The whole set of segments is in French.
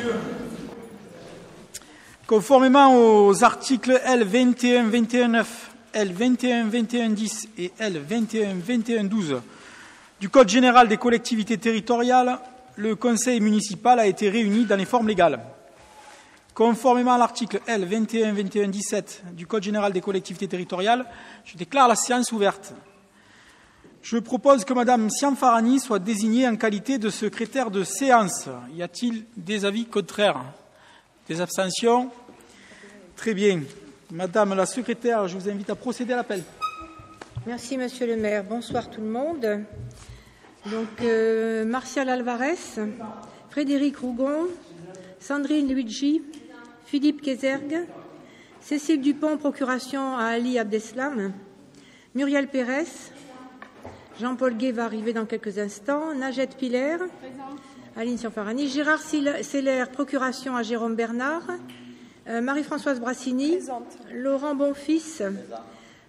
messieurs. Conformément aux articles L21-21-9, L21-21-10 et L21-21-12 du Code général des collectivités territoriales, le Conseil municipal a été réuni dans les formes légales. Conformément à l'article L21-21-17 du Code général des collectivités territoriales, je déclare la séance ouverte. Je propose que Mme Siam Farani soit désignée en qualité de secrétaire de séance. Y a-t-il des avis contraires? Des abstentions? Très bien. Madame la secrétaire, je vous invite à procéder à l'appel. Merci, Monsieur le maire. Bonsoir tout le monde. Donc, Martial Alvarez, Frédéric Rougon, Sandrine Luigi, Philippe Kézergue, Cécile Dupont, procuration à Ali Abdeslam, Muriel Pérez, Jean-Paul Gué va arriver dans quelques instants, Najette Piller, Aline Siam-Farani, Gérard Seller, procuration à Jérôme Bernard, Marie-Françoise Brassini, Laurent Bonfils,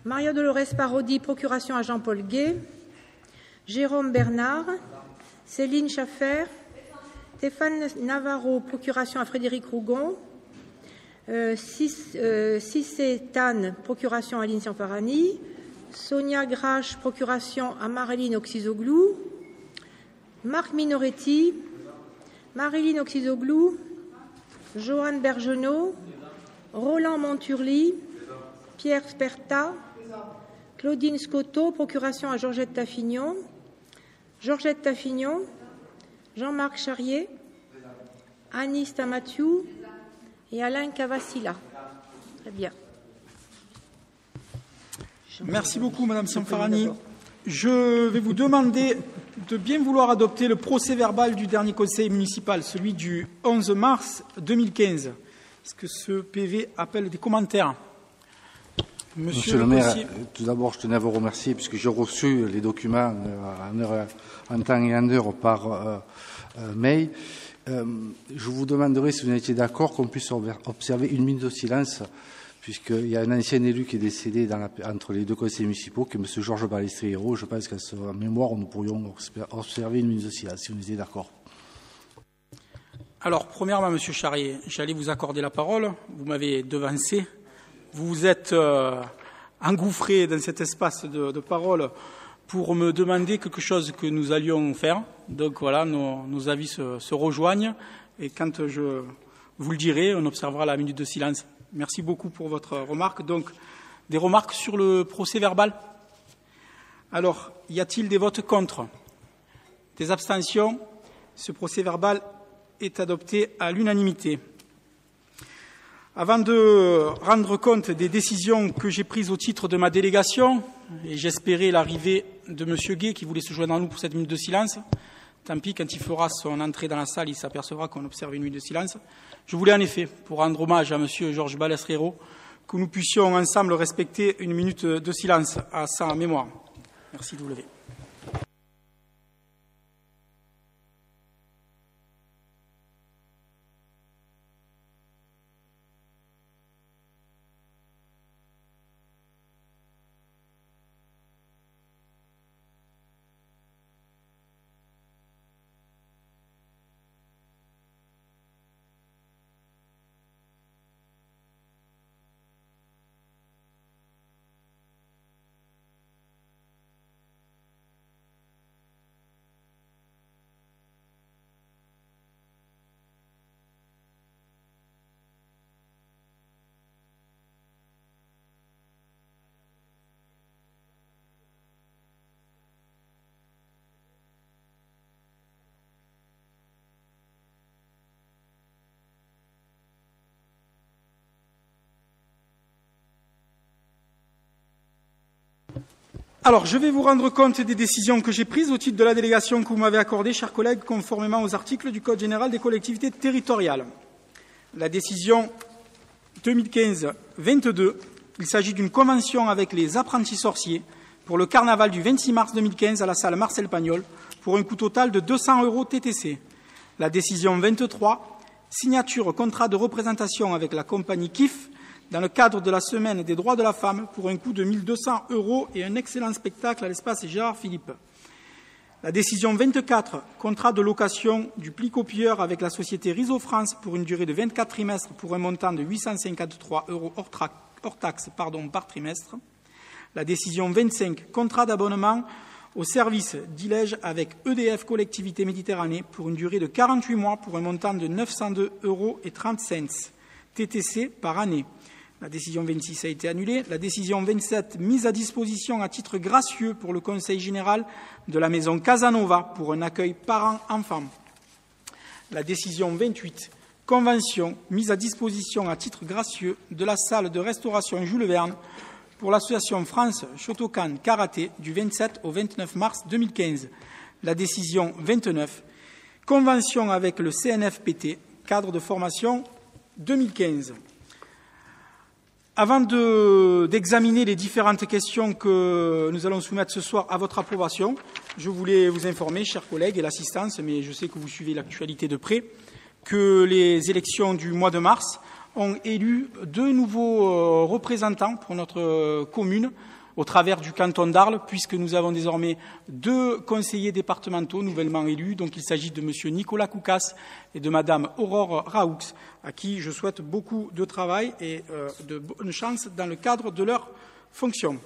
Maria Dolores Parodi, procuration à Jean-Paul Gué, Jérôme Bernard, Céline Schaffer, Stéphane Navarro, procuration à Frédéric Rougon, Cissé Tan, procuration à Aline Siam-Farani, Sonia Grache, procuration à Marilyn Oxizoglou, Marc Minoretti, Marilyn Oxizoglou, Joanne Bergenot, Roland Monturli, Pierre Sperta, Claudine Scotto, procuration à Georgette Taffignon, Jean-Marc Charrier, Anis Tamathiou et Alain Cavassila. Très bien. Merci beaucoup, Madame Siam-Farani. Je vais vous demander de bien vouloir adopter le procès-verbal du dernier conseil municipal, celui du 11 mars 2015. Est-ce que ce PV appelle des commentaires? Monsieur le maire, tout d'abord, je tenais à vous remercier puisque j'ai reçu les documents en temps et en heure par mail. Je vous demanderai, si vous étiez d'accord, qu'on puisse observer une minute de silence, puisqu'il y a un ancien élu qui est décédé entre les deux conseils municipaux, qui est M. Georges Balestriero. Je pense qu'à sa mémoire, nous pourrions observer une minute de silence, si vous étiez d'accord. Alors, premièrement, M. Charrier, j'allais vous accorder la parole. Vous m'avez devancé. Vous vous êtes engouffré dans cet espace de parole pour me demander quelque chose que nous allions faire. Donc voilà, nos avis se rejoignent. Et quand je vous le dirai, on observera la minute de silence. Merci beaucoup pour votre remarque. Donc, des remarques sur le procès-verbal? Alors, y a-t-il des votes contre? Des abstentions? Ce procès-verbal est adopté à l'unanimité. Avant de rendre compte des décisions que j'ai prises au titre de ma délégation, et j'espérais l'arrivée de M. Gué qui voulait se joindre à nous pour cette minute de silence, tant pis, quand il fera son entrée dans la salle, il s'apercevra qu'on observe une minute de silence. Je voulais en effet, pour rendre hommage à M. Georges Balestriero, que nous puissions ensemble respecter une minute de silence à sa mémoire. Merci de vous lever. Alors, je vais vous rendre compte des décisions que j'ai prises au titre de la délégation que vous m'avez accordée, chers collègues, conformément aux articles du Code général des collectivités territoriales. La décision 2015-22, il s'agit d'une convention avec les apprentis sorciers pour le carnaval du 26 mars 2015 à la salle Marcel Pagnol pour un coût total de 200 € TTC. La décision 23, signature contrat de représentation avec la compagnie KIF dans le cadre de la Semaine des droits de la femme pour un coût de 1 200 € et un excellent spectacle à l'espace Gérard Philippe. La décision 24, contrat de location du pli copieur avec la société Réseau France pour une durée de 24 trimestres pour un montant de 853 € hors taxe par trimestre. La décision 25, contrat d'abonnement au service d'Ilège avec EDF Collectivité Méditerranée pour une durée de 48 mois pour un montant de 902,30 € TTC par année. La décision 26 a été annulée. La décision 27, mise à disposition à titre gracieux pour le Conseil général de la maison Casanova pour un accueil parents-enfants. La décision 28, convention, mise à disposition à titre gracieux de la salle de restauration Jules Verne pour l'association France Shotokan Karaté du 27 au 29 mars 2015. La décision 29, convention avec le CNFPT, cadre de formation 2015. Avant d'examiner les différentes questions que nous allons soumettre ce soir à votre approbation, je voulais vous informer, chers collègues et l'assistance, mais je sais que vous suivez l'actualité de près, que les élections du mois de mars ont élu 2 nouveaux représentants pour notre commune au travers du canton d'Arles, puisque nous avons désormais 2 conseillers départementaux nouvellement élus. Donc il s'agit de M. Nicolas Koukas et de Mme Aurore Raoux, à qui je souhaite beaucoup de travail et de bonnes chances dans le cadre de leurs fonctions.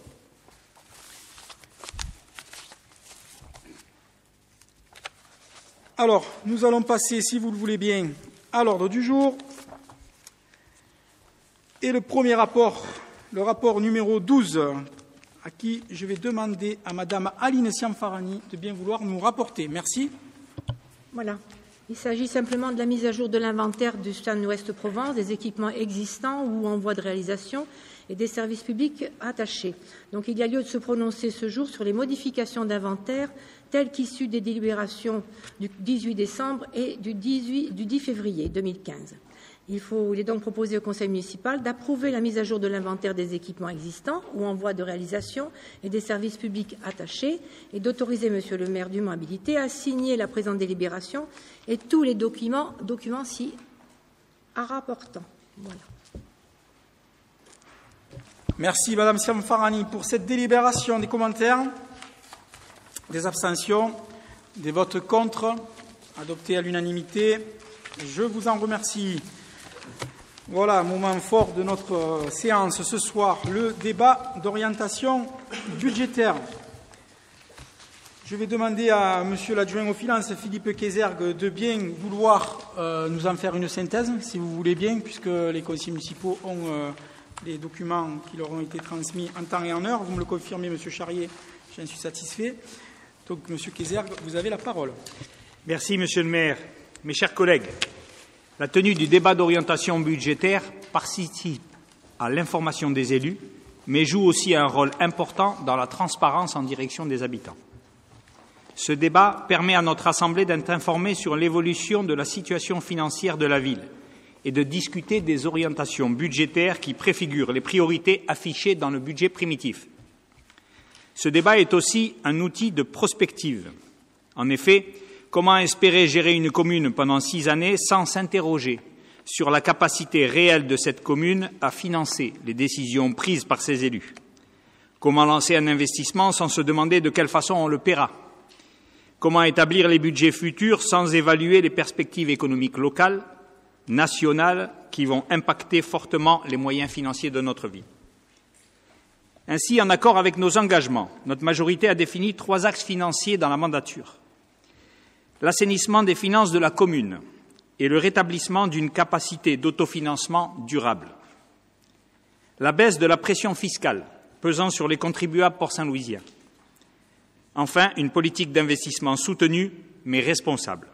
Alors, nous allons passer, si vous le voulez bien, à l'ordre du jour. Et le premier rapport, le rapport numéro 12, à qui je vais demander à Mme Aline Siamfarani de bien vouloir nous rapporter. Merci. Voilà. Il s'agit simplement de la mise à jour de l'inventaire du Stade Ouest Provence, des équipements existants ou en voie de réalisation et des services publics attachés. Donc il y a lieu de se prononcer ce jour sur les modifications d'inventaire telles qu'issues des délibérations du 18 décembre et du 10 février 2015. Il est donc proposé au Conseil municipal d'approuver la mise à jour de l'inventaire des équipements existants ou en voie de réalisation et des services publics attachés et d'autoriser Monsieur le maire dûment habilité à signer la présente délibération et tous les documents s'y rapportant. Voilà. Merci Madame Siamfarani pour cette délibération. Des commentaires, des abstentions, des votes contre, adoptés à l'unanimité. Je vous en remercie. Voilà, moment fort de notre séance ce soir, le débat d'orientation budgétaire. Je vais demander à Monsieur l'adjoint aux finances, Philippe Kézergue, de bien vouloir nous en faire une synthèse, si vous voulez bien, puisque les conseillers municipaux ont les documents qui leur ont été transmis en temps et en heure. Vous me le confirmez, Monsieur Charrier, j'en suis satisfait. Donc, Monsieur Kézergue, vous avez la parole. Merci, Monsieur le maire. Mes chers collègues, la tenue du débat d'orientation budgétaire participe à l'information des élus, mais joue aussi un rôle important dans la transparence en direction des habitants. Ce débat permet à notre Assemblée d'être informée sur l'évolution de la situation financière de la ville et de discuter des orientations budgétaires qui préfigurent les priorités affichées dans le budget primitif. Ce débat est aussi un outil de prospective. En effet, comment espérer gérer une commune pendant 6 années sans s'interroger sur la capacité réelle de cette commune à financer les décisions prises par ses élus? Comment lancer un investissement sans se demander de quelle façon on le paiera? Comment établir les budgets futurs sans évaluer les perspectives économiques locales, nationales, qui vont impacter fortement les moyens financiers de notre vie? Ainsi, en accord avec nos engagements, notre majorité a défini 3 axes financiers dans la mandature: l'assainissement des finances de la commune et le rétablissement d'une capacité d'autofinancement durable, la baisse de la pression fiscale pesant sur les contribuables port-saint-louisiens, enfin une politique d'investissement soutenue mais responsable.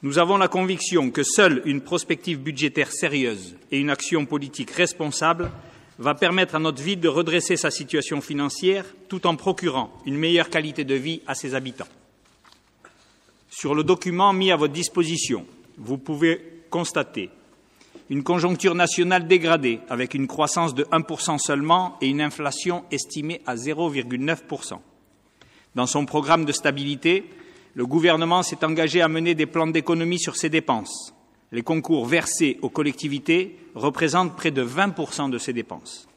Nous avons la conviction que seule une prospective budgétaire sérieuse et une action politique responsable va permettre à notre ville de redresser sa situation financière tout en procurant une meilleure qualité de vie à ses habitants. Sur le document mis à votre disposition, vous pouvez constater une conjoncture nationale dégradée avec une croissance de 1% seulement et une inflation estimée à 0,9%. Dans son programme de stabilité, le gouvernement s'est engagé à mener des plans d'économie sur ses dépenses. Les concours versés aux collectivités représentent près de 20% de ces dépenses.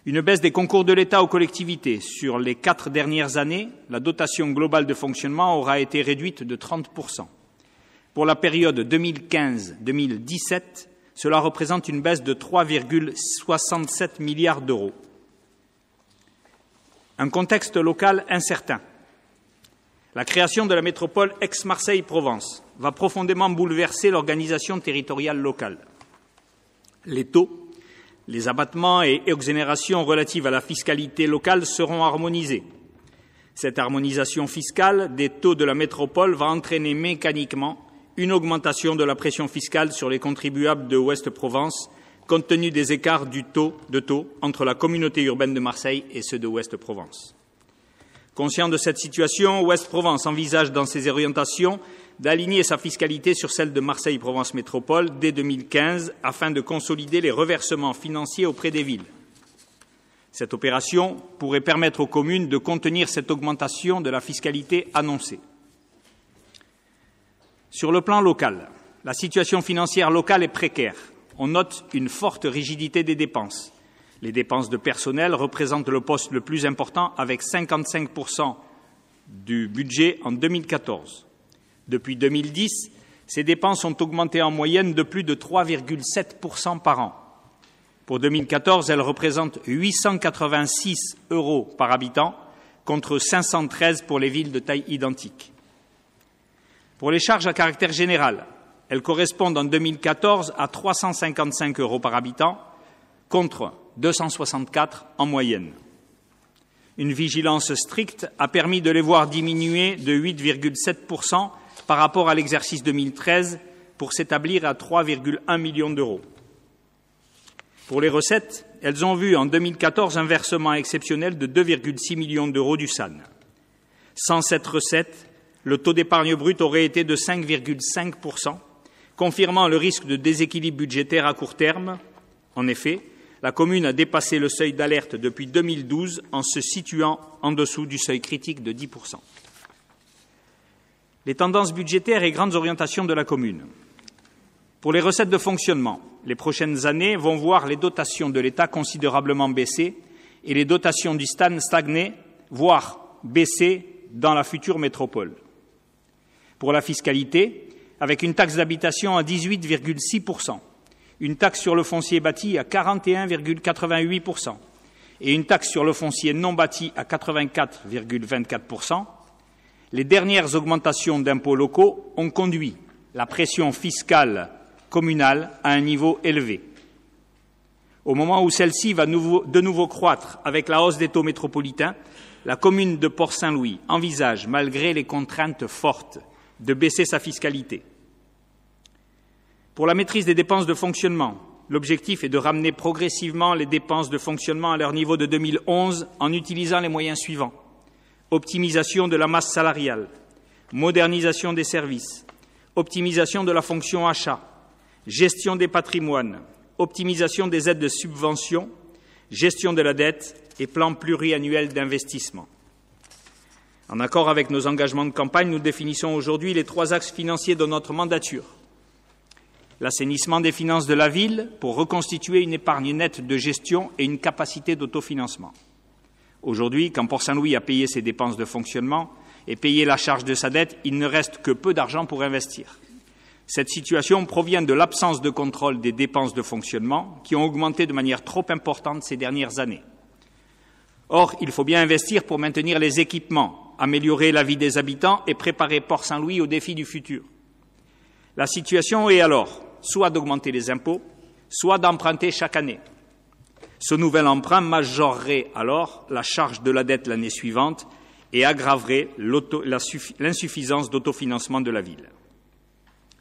Une baisse des concours de l'État aux collectivités. Sur les 4 dernières années, la dotation globale de fonctionnement aura été réduite de 30%. Pour la période 2015-2017, cela représente une baisse de 3,67 milliards d'euros. Un contexte local incertain. La création de la métropole Aix-Marseille-Provence va profondément bouleverser l'organisation territoriale locale. Les taux, les abattements et exonérations relatives à la fiscalité locale seront harmonisés. Cette harmonisation fiscale des taux de la métropole va entraîner mécaniquement une augmentation de la pression fiscale sur les contribuables de Ouest-Provence, compte tenu des écarts de taux entre la communauté urbaine de Marseille et ceux de Ouest-Provence. Conscient de cette situation, Ouest-Provence envisage dans ses orientations d'aligner sa fiscalité sur celle de Marseille-Provence Métropole dès 2015 afin de consolider les reversements financiers auprès des villes. Cette opération pourrait permettre aux communes de contenir cette augmentation de la fiscalité annoncée. Sur le plan local, la situation financière locale est précaire. On note une forte rigidité des dépenses. Les dépenses de personnel représentent le poste le plus important avec 55% du budget en 2014. Depuis 2010, ces dépenses ont augmenté en moyenne de plus de 3,7% par an. Pour 2014, elles représentent 886 € par habitant contre 513 pour les villes de taille identique. Pour les charges à caractère général, elles correspondent en 2014 à 355 € par habitant contre 264 en moyenne. Une vigilance stricte a permis de les voir diminuer de 8,7% par rapport à l'exercice 2013 pour s'établir à 3,1 millions d'euros. Pour les recettes, elles ont vu en 2014 un versement exceptionnel de 2,6 millions d'euros du SAN. Sans cette recette, le taux d'épargne brute aurait été de 5,5%, confirmant le risque de déséquilibre budgétaire à court terme. En effet, la commune a dépassé le seuil d'alerte depuis 2012 en se situant en dessous du seuil critique de 10%. Les tendances budgétaires et grandes orientations de la commune. Pour les recettes de fonctionnement, les prochaines années vont voir les dotations de l'État considérablement baisser et les dotations du STAN stagner, voire baisser dans la future métropole. Pour la fiscalité, avec une taxe d'habitation à 18,6%, une taxe sur le foncier bâti à 41,88% et une taxe sur le foncier non bâti à 84,24%, les dernières augmentations d'impôts locaux ont conduit la pression fiscale communale à un niveau élevé. Au moment où celle-ci va de nouveau croître avec la hausse des taux métropolitains, la commune de Port-Saint-Louis envisage, malgré les contraintes fortes, de baisser sa fiscalité. Pour la maîtrise des dépenses de fonctionnement, l'objectif est de ramener progressivement les dépenses de fonctionnement à leur niveau de 2011 en utilisant les moyens suivants: optimisation de la masse salariale, modernisation des services, optimisation de la fonction achat, gestion des patrimoines, optimisation des aides de subvention, gestion de la dette et plan pluriannuel d'investissement. En accord avec nos engagements de campagne, nous définissons aujourd'hui les 3 axes financiers de notre mandature. L'assainissement des finances de la ville pour reconstituer une épargne nette de gestion et une capacité d'autofinancement. Aujourd'hui, quand Port-Saint-Louis a payé ses dépenses de fonctionnement et payé la charge de sa dette, il ne reste que peu d'argent pour investir. Cette situation provient de l'absence de contrôle des dépenses de fonctionnement qui ont augmenté de manière trop importante ces dernières années. Or, il faut bien investir pour maintenir les équipements, améliorer la vie des habitants et préparer Port-Saint-Louis aux défis du futur. La situation est alors soit d'augmenter les impôts, soit d'emprunter chaque année. Ce nouvel emprunt majorerait alors la charge de la dette l'année suivante et aggraverait l'insuffisance d'autofinancement de la ville.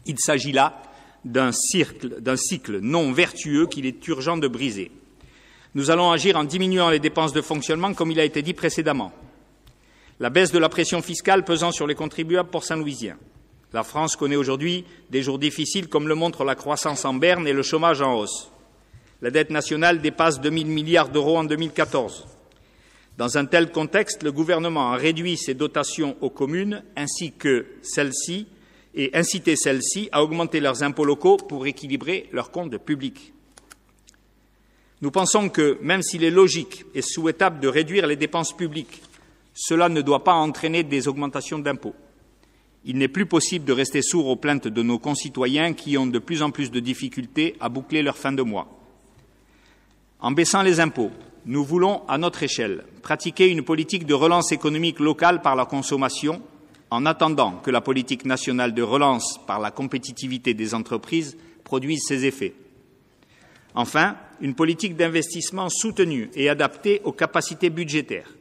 Il s'agit là d'un cycle non vertueux qu'il est urgent de briser. Nous allons agir en diminuant les dépenses de fonctionnement comme il a été dit précédemment. La baisse de la pression fiscale pesant sur les contribuables port-saint-louisiens. La France connaît aujourd'hui des jours difficiles comme le montre la croissance en berne et le chômage en hausse. La dette nationale dépasse 2 000 milliards d'euros en 2014. Dans un tel contexte, le gouvernement a réduit ses dotations aux communes ainsi que celles-ci et incité celles-ci à augmenter leurs impôts locaux pour équilibrer leurs comptes publics. Nous pensons que, même s'il est logique et souhaitable de réduire les dépenses publiques, cela ne doit pas entraîner des augmentations d'impôts. Il n'est plus possible de rester sourd aux plaintes de nos concitoyens qui ont de plus en plus de difficultés à boucler leur fin de mois. En baissant les impôts, nous voulons, à notre échelle, pratiquer une politique de relance économique locale par la consommation, en attendant que la politique nationale de relance par la compétitivité des entreprises produise ses effets. Enfin, une politique d'investissement soutenue et adaptée aux capacités budgétaires.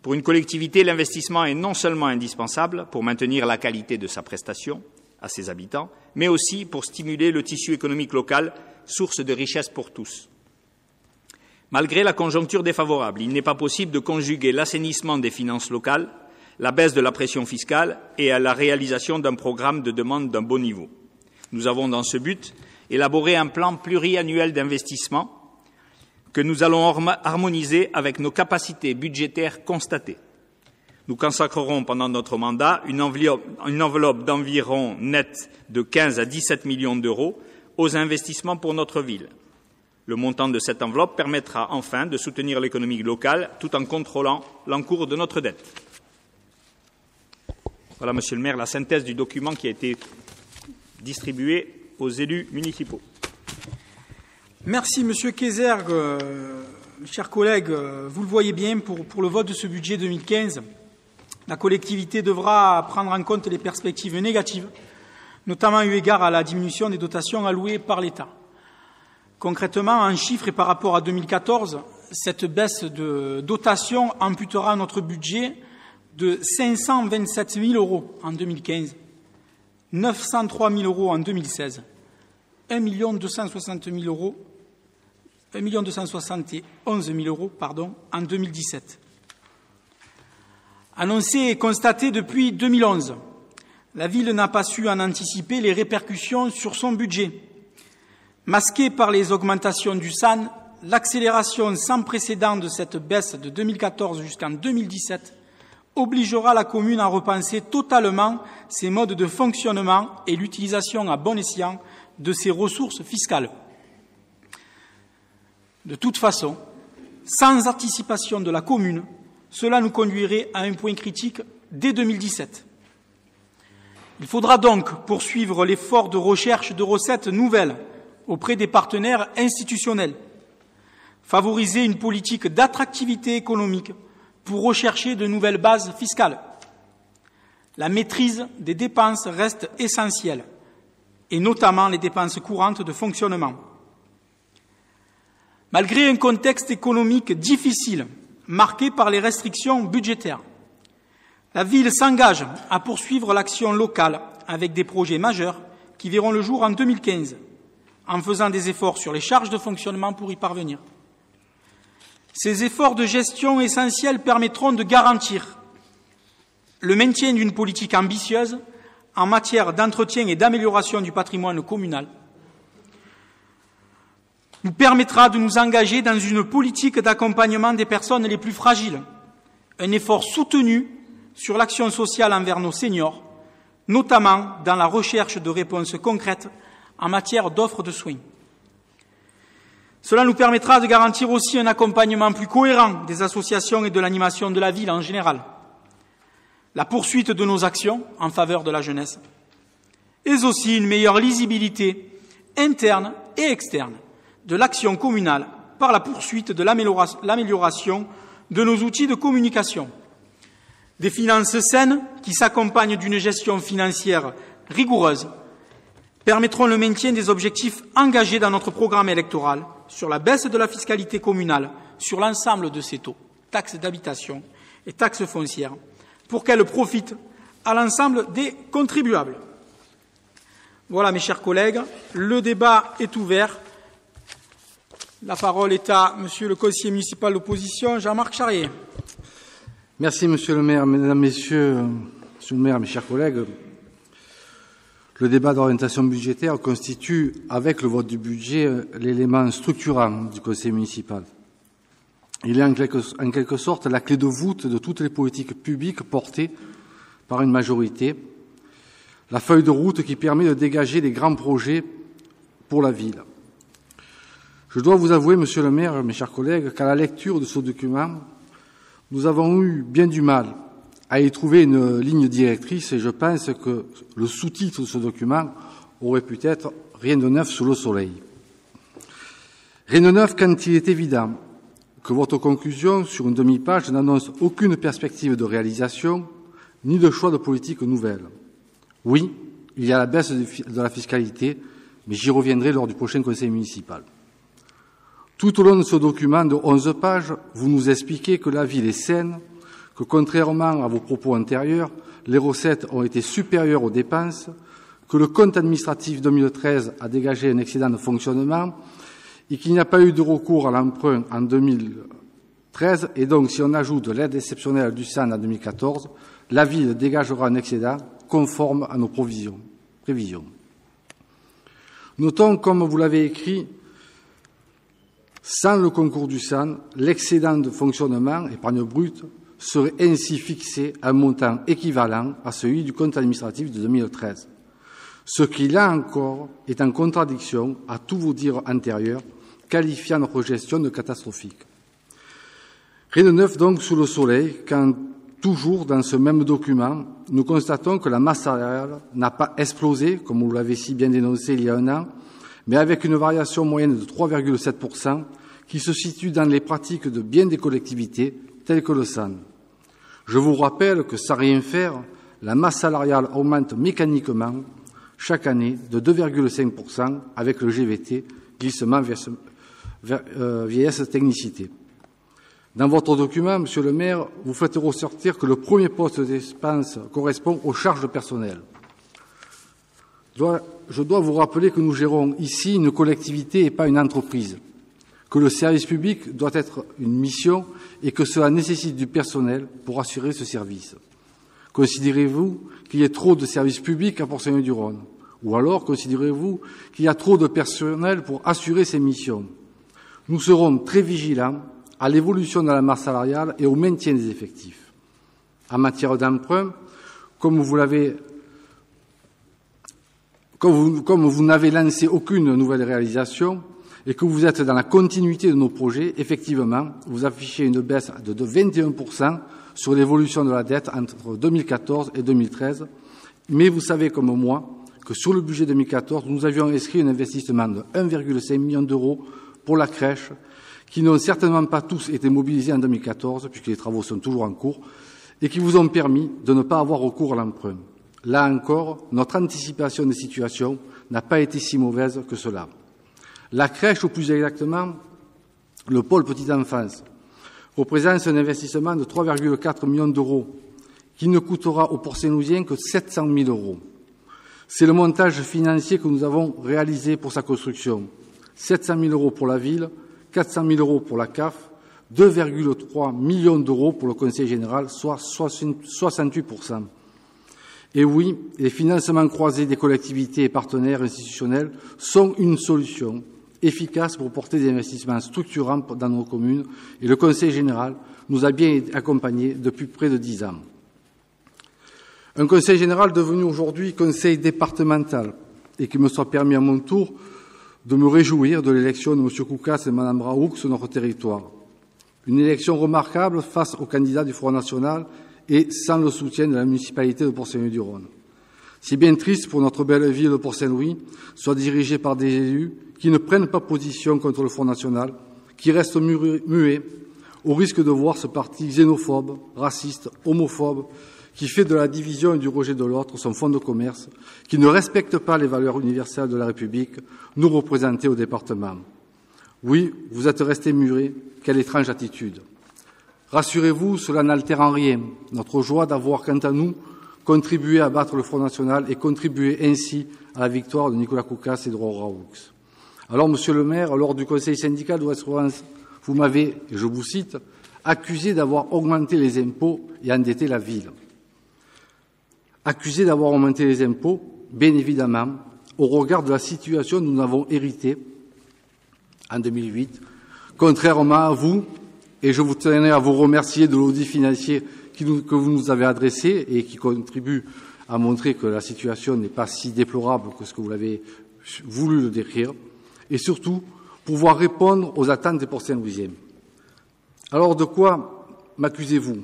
Pour une collectivité, l'investissement est non seulement indispensable pour maintenir la qualité de sa prestation à ses habitants, mais aussi pour stimuler le tissu économique local, source de richesse pour tous. Malgré la conjoncture défavorable, il n'est pas possible de conjuguer l'assainissement des finances locales, la baisse de la pression fiscale et à la réalisation d'un programme de demande d'un bon niveau. Nous avons, dans ce but, élaboré un plan pluriannuel d'investissement que nous allons harmoniser avec nos capacités budgétaires constatées. Nous consacrerons pendant notre mandat une enveloppe d'environ net de 15 à 17 millions d'euros aux investissements pour notre ville. Le montant de cette enveloppe permettra enfin de soutenir l'économie locale tout en contrôlant l'encours de notre dette. Voilà, Monsieur le maire, la synthèse du document qui a été distribué aux élus municipaux. Merci, Monsieur Kézergue. Chers collègues, vous le voyez bien, pour le vote de ce budget 2015, la collectivité devra prendre en compte les perspectives négatives, notamment eu égard à la diminution des dotations allouées par l'État. Concrètement, en chiffres et par rapport à 2014, cette baisse de dotation amputera notre budget de 527 000 euros en 2015, 903 000 euros en 2016, 1 271 000 euros en 2017. Annoncé et constaté depuis 2011, la ville n'a pas su en anticiper les répercussions sur son budget. Masquée par les augmentations du SAN, l'accélération sans précédent de cette baisse de 2014 jusqu'en 2017 obligera la commune à repenser totalement ses modes de fonctionnement et l'utilisation à bon escient de ses ressources fiscales. De toute façon, sans anticipation de la commune, cela nous conduirait à un point critique dès 2017. Il faudra donc poursuivre l'effort de recherche de recettes nouvelles auprès des partenaires institutionnels, favoriser une politique d'attractivité économique pour rechercher de nouvelles bases fiscales. La maîtrise des dépenses reste essentielle, et notamment les dépenses courantes de fonctionnement. Malgré un contexte économique difficile, marqué par les restrictions budgétaires, la ville s'engage à poursuivre l'action locale avec des projets majeurs qui verront le jour en 2015, en faisant des efforts sur les charges de fonctionnement pour y parvenir. Ces efforts de gestion essentiels permettront de garantir le maintien d'une politique ambitieuse en matière d'entretien et d'amélioration du patrimoine communal, nous permettra de nous engager dans une politique d'accompagnement des personnes les plus fragiles, un effort soutenu sur l'action sociale envers nos seniors, notamment dans la recherche de réponses concrètes en matière d'offres de soins. Cela nous permettra de garantir aussi un accompagnement plus cohérent des associations et de l'animation de la ville en général, la poursuite de nos actions en faveur de la jeunesse, et aussi une meilleure lisibilité interne et externe de l'action communale par la poursuite de l'amélioration de nos outils de communication. Des finances saines qui s'accompagnent d'une gestion financière rigoureuse permettront le maintien des objectifs engagés dans notre programme électoral sur la baisse de la fiscalité communale sur l'ensemble de ces taux, taxes d'habitation et taxes foncières, pour qu'elles profitent à l'ensemble des contribuables. Voilà, mes chers collègues, le débat est ouvert. La parole est à Monsieur le conseiller municipal d'opposition, Jean-Marc Charrier. Merci, Monsieur le maire, Mesdames, Messieurs, Monsieur le maire, mes chers collègues. Le débat d'orientation budgétaire constitue, avec le vote du budget, l'élément structurant du conseil municipal. Il est en quelque sorte la clé de voûte de toutes les politiques publiques portées par une majorité, la feuille de route qui permet de dégager les grands projets pour la ville. Je dois vous avouer, Monsieur le maire, mes chers collègues, qu'à la lecture de ce document, nous avons eu bien du mal à y trouver une ligne directrice et je pense que le sous-titre de ce document aurait pu être « Rien de neuf sous le soleil ». Rien de neuf quand il est évident que votre conclusion, sur une demi-page, n'annonce aucune perspective de réalisation ni de choix de politique nouvelle. Oui, il y a la baisse de la fiscalité, mais j'y reviendrai lors du prochain conseil municipal. Tout au long de ce document de 11 pages, vous nous expliquez que la ville est saine, que contrairement à vos propos antérieurs, les recettes ont été supérieures aux dépenses, que le compte administratif 2013 a dégagé un excédent de fonctionnement et qu'il n'y a pas eu de recours à l'emprunt en 2013. Et donc, si on ajoute l'aide exceptionnelle du SAN en 2014, la ville dégagera un excédent conforme à nos prévisions. Notons, comme vous l'avez écrit, sans le concours du SAN, l'excédent de fonctionnement, épargne brute, serait ainsi fixé à un montant équivalent à celui du compte administratif de 2013. Ce qui, là encore, est en contradiction à tous vos dires antérieurs, qualifiant notre gestion de catastrophique. Rien de neuf donc sous le soleil, quand toujours dans ce même document, nous constatons que la masse salariale n'a pas explosé, comme vous l'avez si bien dénoncé il y a un an, mais avec une variation moyenne de 3,7% qui se situe dans les pratiques de bien des collectivités, telles que le SAN. Je vous rappelle que sans rien faire, la masse salariale augmente mécaniquement chaque année de 2,5% avec le GVT, glissement vieillesse technicité. Dans votre document, Monsieur le maire, vous faites ressortir que le premier poste de dépense correspond aux charges personnelles. Je dois vous rappeler que nous gérons ici une collectivité et pas une entreprise, que le service public doit être une mission et que cela nécessite du personnel pour assurer ce service. Considérez-vous qu'il y ait trop de services publics à Port-Saint-Louis-du-Rhône? Ou alors considérez-vous qu'il y a trop de personnel pour assurer ces missions? Nous serons très vigilants à l'évolution de la masse salariale et au maintien des effectifs. En matière d'emprunt, comme vous n'avez lancé aucune nouvelle réalisation et que vous êtes dans la continuité de nos projets, effectivement, vous affichez une baisse de 21% sur l'évolution de la dette entre 2014 et 2013. Mais vous savez comme moi que sur le budget 2014, nous avions inscrit un investissement de 1,5 million d'euros pour la crèche, qui n'ont certainement pas tous été mobilisés en 2014, puisque les travaux sont toujours en cours, et qui vous ont permis de ne pas avoir recours à l'emprunt. Là encore, notre anticipation des situations n'a pas été si mauvaise que cela. La crèche, ou plus exactement, le pôle petite enfance, représente un investissement de 3,4 millions d'euros, qui ne coûtera aux Port-Saint-Louisiens que 700 000 euros. C'est le montage financier que nous avons réalisé pour sa construction. 700 000 euros pour la ville, 400 000 euros pour la CAF, 2,3 millions d'euros pour le Conseil général, soit 68%. Et oui, les financements croisés des collectivités et partenaires institutionnels sont une solution efficace pour porter des investissements structurants dans nos communes et le Conseil général nous a bien accompagnés depuis près de 10 ans. Un Conseil général devenu aujourd'hui Conseil départemental et qui me soit permis à mon tour de me réjouir de l'élection de M. Koukas et Mme Braouk sur notre territoire. Une élection remarquable face aux candidats du Front National et sans le soutien de la municipalité de Port-Saint-Louis-du-Rhône. C'est bien triste pour notre belle ville de Port-Saint-Louis, soit dirigée par des élus qui ne prennent pas position contre le Front National, qui restent muets, au risque de voir ce parti xénophobe, raciste, homophobe, qui fait de la division et du rejet de l'autre son fonds de commerce, qui ne respecte pas les valeurs universelles de la République, nous représenter au département. Oui, vous êtes restés murés, quelle étrange attitude. Rassurez-vous, cela n'altère en rien notre joie d'avoir, quant à nous, contribué à battre le Front National et contribué ainsi à la victoire de Nicolas Koukas et de Raoux. Alors, Monsieur le maire, lors du conseil syndical d'Ouest-Provence, vous m'avez, et je vous cite, accusé d'avoir augmenté les impôts et endetté la ville. Accusé d'avoir augmenté les impôts, bien évidemment, au regard de la situation dont nous avons hérité en 2008, contrairement à vous, et je vous tenais à vous remercier de l'audit financier que vous nous avez adressé et qui contribue à montrer que la situation n'est pas si déplorable que ce que vous l'avez voulu le décrire, et surtout pouvoir répondre aux attentes des Port-Saint-Louisiens. Alors de quoi m'accusez-vous?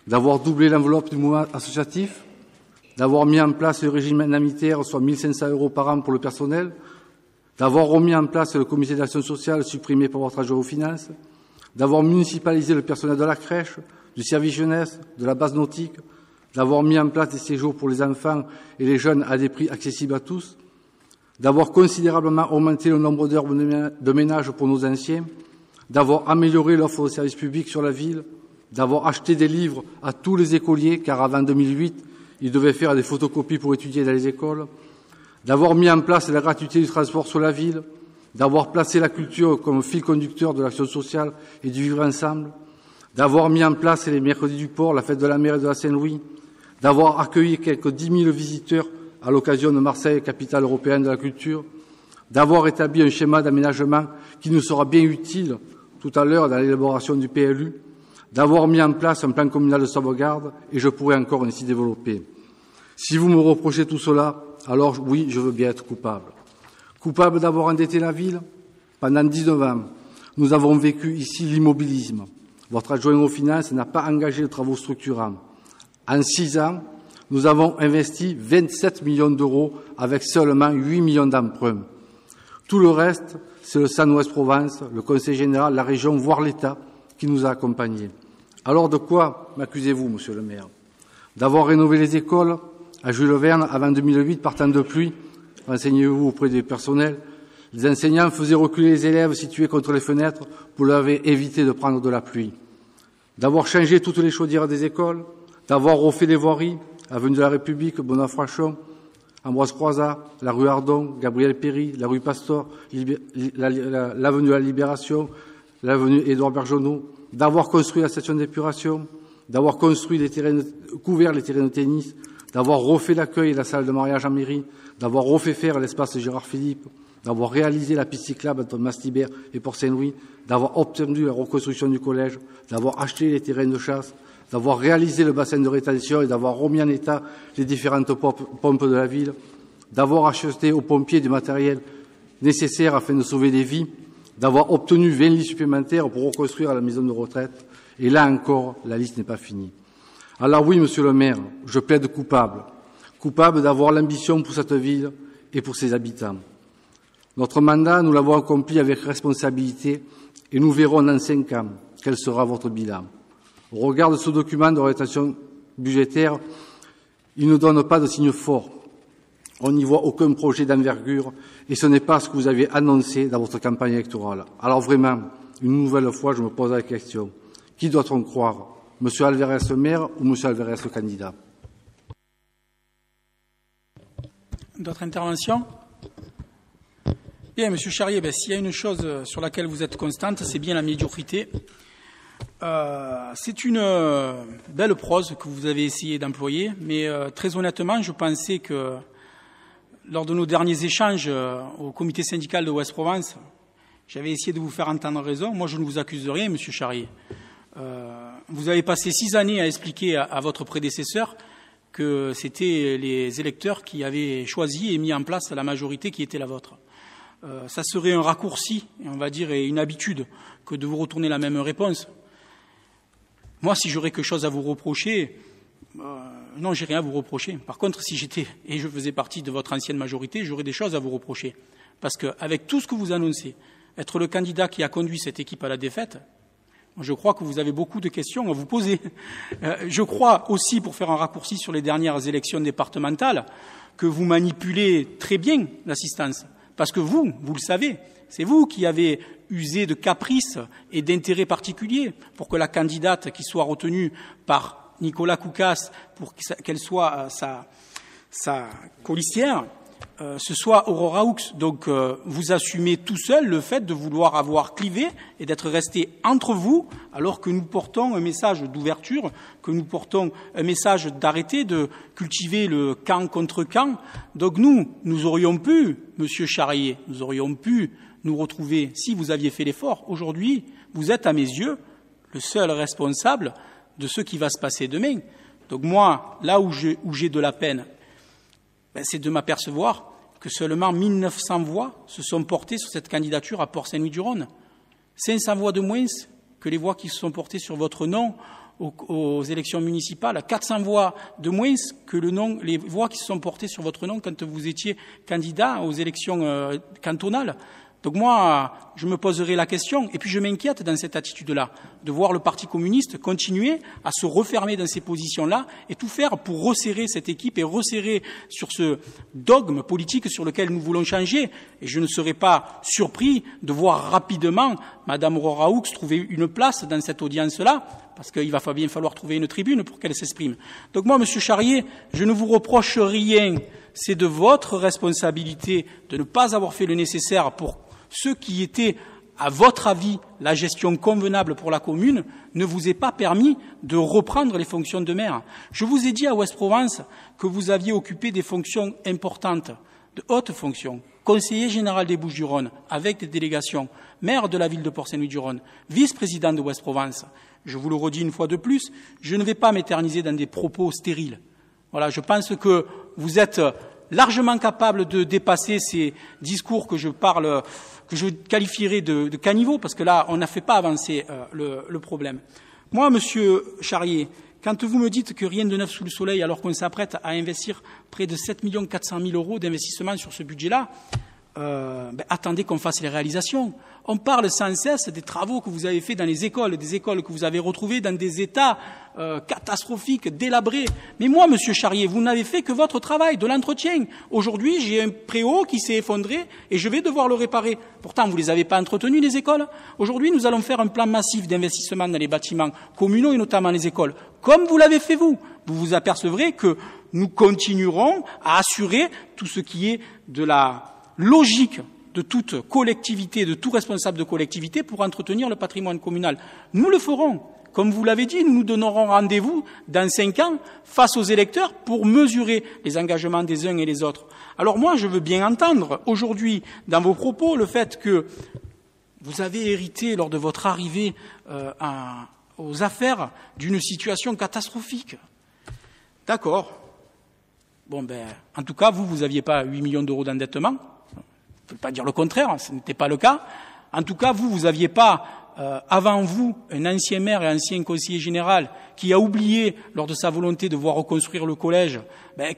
D'avoir doublé l'enveloppe du mouvement associatif? D'avoir mis en place le régime indemnitaire, soit 1 500 € par an pour le personnel? D'avoir remis en place le comité d'action sociale supprimé par votre adjoint aux finances? D'avoir municipalisé le personnel de la crèche, du service jeunesse, de la base nautique? D'avoir mis en place des séjours pour les enfants et les jeunes à des prix accessibles à tous? D'avoir considérablement augmenté le nombre d'heures de ménage pour nos anciens? D'avoir amélioré l'offre de services publics sur la ville? D'avoir acheté des livres à tous les écoliers, car avant 2008, ils devaient faire des photocopies pour étudier dans les écoles? D'avoir mis en place la gratuité du transport sur la ville? D'avoir placé la culture comme fil conducteur de l'action sociale et du vivre ensemble? D'avoir mis en place les mercredis du port, la fête de la mer et de la Saint-Louis? D'avoir accueilli quelques 10 000 visiteurs à l'occasion de Marseille, capitale européenne de la culture? D'avoir établi un schéma d'aménagement qui nous sera bien utile tout à l'heure dans l'élaboration du PLU? D'avoir mis en place un plan communal de sauvegarde, et je pourrais encore ainsi développer. Si vous me reprochez tout cela, alors oui, je veux bien être coupable. Coupable d'avoir endetté la ville? Pendant 19 ans, nous avons vécu ici l'immobilisme. Votre adjoint aux finances n'a pas engagé de travaux structurants. En 6 ans, nous avons investi 27 millions d'euros avec seulement 8 millions d'emprunts. Tout le reste, c'est le Centre-Ouest Provence, le Conseil général, la région, voire l'État, qui nous a accompagnés. Alors de quoi m'accusez-vous, monsieur le maire? D'avoir rénové les écoles à Jules Verne avant 2008 par temps de pluie? Renseignez-vous auprès des personnels. Les enseignants faisaient reculer les élèves situés contre les fenêtres pour leur éviter de prendre de la pluie. D'avoir changé toutes les chaudières des écoles? D'avoir refait les voiries, avenue de la République, Bonnat-Frachon, Ambroise Croizat, la rue Ardon, Gabriel Péry, la rue Pastor, l'avenue de la Libération, l'avenue Édouard Bergeneau? D'avoir construit la station d'épuration? D'avoir construit couvert les terrains de tennis? D'avoir refait l'accueil et la salle de mariage en mairie? D'avoir refait faire l'espace Gérard Philippe? D'avoir réalisé la piste cyclable entre Mastibert et Port-Saint-Louis? D'avoir obtenu la reconstruction du collège? D'avoir acheté les terrains de chasse? D'avoir réalisé le bassin de rétention et d'avoir remis en état les différentes pompes de la ville? D'avoir acheté aux pompiers du matériel nécessaire afin de sauver des vies? D'avoir obtenu 20 lits supplémentaires pour reconstruire la maison de retraite? Et là encore, la liste n'est pas finie. Alors oui, monsieur le maire, je plaide coupable. Coupable d'avoir l'ambition pour cette ville et pour ses habitants. Notre mandat, nous l'avons accompli avec responsabilité et nous verrons dans 5 ans quel sera votre bilan. Au regard de ce document d'orientation budgétaire, il ne donne pas de signe fort. On n'y voit aucun projet d'envergure et ce n'est pas ce que vous aviez annoncé dans votre campagne électorale. Alors vraiment, une nouvelle fois, je me pose la question. Qui doit-on croire? Monsieur Alvarez maire ou Monsieur Alvarez candidat? D'autres interventions? Bien, Monsieur Charrier, s'il y a une chose sur laquelle vous êtes constante, c'est bien la médiocrité. C'est une belle prose que vous avez essayé d'employer, mais très honnêtement, je pensais que lors de nos derniers échanges au comité syndical de Ouest-Provence, j'avais essayé de vous faire entendre raison. Moi, je ne vous accuse de rien, Monsieur Charrier. Vous avez passé 6 années à expliquer à votre prédécesseur que c'était les électeurs qui avaient choisi et mis en place la majorité qui était la vôtre. Ça serait un raccourci, on va dire, et une habitude que de vous retourner la même réponse. Moi, si j'aurais quelque chose à vous reprocher, non, j'ai rien à vous reprocher. Par contre, si j'étais, et je faisais partie de votre ancienne majorité, j'aurais des choses à vous reprocher. Parce qu'avec tout ce que vous annoncez, être le candidat qui a conduit cette équipe à la défaite, je crois que vous avez beaucoup de questions à vous poser. Je crois aussi, pour faire un raccourci sur les dernières élections départementales, que vous manipulez très bien l'assistance. Parce que vous le savez, c'est vous qui avez usé de caprices et d'intérêts particuliers pour que la candidate qui soit retenue par Nicolas Koukas, pour qu'elle soit sa colistière, ce soit Aurora Houx. Donc vous assumez tout seul le fait de vouloir avoir clivé et d'être resté entre vous, alors que nous portons un message d'ouverture, que nous portons un message d'arrêter de cultiver le camp contre camp. Donc nous aurions pu, Monsieur Charrier, nous aurions pu nous retrouver si vous aviez fait l'effort. Aujourd'hui, vous êtes à mes yeux le seul responsable de ce qui va se passer demain. Donc moi, là où j'ai de la peine, c'est de m'apercevoir que seulement 1900 voix se sont portées sur cette candidature à Port-Saint-Louis-du-Rhône. 500 voix de moins que les voix qui se sont portées sur votre nom aux élections municipales, 400 voix de moins que les voix qui se sont portées sur votre nom quand vous étiez candidat aux élections cantonales. Donc moi, je me poserai la question, et puis je m'inquiète dans cette attitude-là, de voir le Parti communiste continuer à se refermer dans ces positions-là et tout faire pour resserrer cette équipe et resserrer sur ce dogme politique sur lequel nous voulons changer. Et je ne serai pas surpris de voir rapidement Madame Aurora Houx trouver une place dans cette audience-là, parce qu'il va bien falloir trouver une tribune pour qu'elle s'exprime. Donc moi, Monsieur Charrier, je ne vous reproche rien. C'est de votre responsabilité de ne pas avoir fait le nécessaire pour ce qui était, à votre avis, la gestion convenable pour la commune, ne vous est pas permis de reprendre les fonctions de maire. Je vous ai dit à Ouest-Provence que vous aviez occupé des fonctions importantes, de hautes fonctions. Conseiller général des Bouches-du-Rhône, avec des délégations, maire de la ville de Port-Saint-Louis-du-Rhône, vice-président de Ouest-Provence. Je vous le redis une fois de plus, je ne vais pas m'éterniser dans des propos stériles. Voilà, je pense que vous êtes largement capable de dépasser ces discours que je qualifierais de caniveaux, parce que là, on n'a fait pas avancer le problème. Moi, Monsieur Charrier, quand vous me dites que rien de neuf sous le soleil, alors qu'on s'apprête à investir près de 7 400 000 euros d'investissement sur ce budget-là, attendez qu'on fasse les réalisations. On parle sans cesse des travaux que vous avez faits dans les écoles, des écoles que vous avez retrouvées dans des états catastrophiques, délabrés. Mais moi, Monsieur Charrier, vous n'avez fait que votre travail, de l'entretien. Aujourd'hui, j'ai un préau qui s'est effondré et je vais devoir le réparer. Pourtant, vous ne les avez pas entretenus, les écoles. Aujourd'hui, nous allons faire un plan massif d'investissement dans les bâtiments communaux et notamment les écoles. Comme vous l'avez fait vous. Vous vous apercevrez que nous continuerons à assurer tout ce qui est de la logique de toute collectivité, de tout responsable de collectivité pour entretenir le patrimoine communal. Nous le ferons. Comme vous l'avez dit, nous nous donnerons rendez-vous dans 5 ans face aux électeurs pour mesurer les engagements des uns et des autres. Alors moi, je veux bien entendre aujourd'hui dans vos propos le fait que vous avez hérité lors de votre arrivée aux affaires d'une situation catastrophique. D'accord. Bon, en tout cas, vous n'aviez pas 8 millions d'euros d'endettement. Je ne peux pas dire le contraire, ce n'était pas le cas. En tout cas, vous n'aviez pas, avant vous, un ancien maire et ancien conseiller général qui a oublié, lors de sa volonté de voir reconstruire le collège,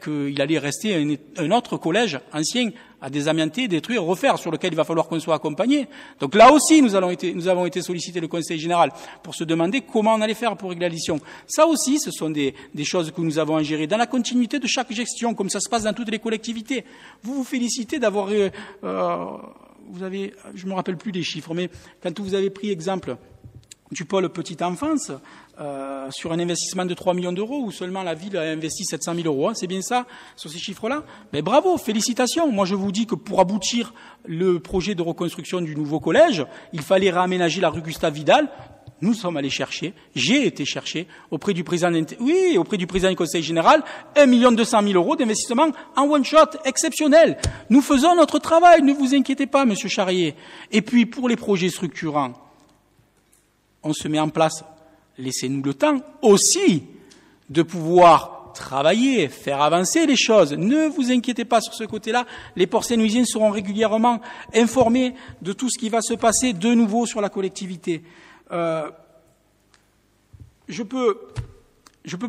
qu'il allait rester un autre collège ancien à désamianter, détruire, refaire, sur lequel il va falloir qu'on soit accompagné. Donc là aussi, nous avons été sollicités le conseil général pour se demander comment on allait faire pour régler l'addition. Ça aussi, ce sont des choses que nous avons à gérer dans la continuité de chaque gestion, comme ça se passe dans toutes les collectivités. Vous vous félicitez d'avoir... je me rappelle plus des chiffres, mais quand vous avez pris exemple du pôle petite enfance, sur un investissement de 3 millions d'euros, où seulement la ville a investi 700 000 euros, c'est bien ça, sur ces chiffres-là? Bravo, félicitations. Moi, je vous dis que pour aboutir le projet de reconstruction du nouveau collège, il fallait réaménager la rue Gustave Vidal. Nous sommes allés chercher, j'ai été chercher auprès du président du Conseil général, 1 200 000 euros d'investissement en one-shot exceptionnel. Nous faisons notre travail, ne vous inquiétez pas, Monsieur Charrier. Et puis, pour les projets structurants, on se met en place, laissez-nous le temps aussi de pouvoir travailler, faire avancer les choses. Ne vous inquiétez pas sur ce côté-là. Les Port-Saint-Louisiens seront régulièrement informés de tout ce qui va se passer de nouveau sur la collectivité. Je peux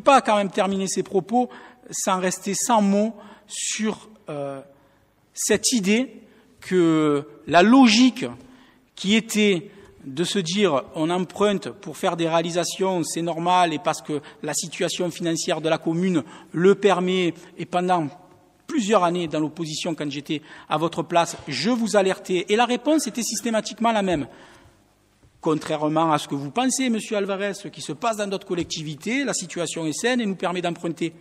pas quand même terminer ces propos sans rester sans mots sur cette idée que la logique qui était de se dire on emprunte pour faire des réalisations, c'est normal, et parce que la situation financière de la commune le permet, et pendant plusieurs années dans l'opposition, quand j'étais à votre place, je vous alertais, et la réponse était systématiquement la même. Contrairement à ce que vous pensez, Monsieur Alvarez, ce qui se passe dans d'autres collectivités, la situation est saine et nous permet d'emprunter.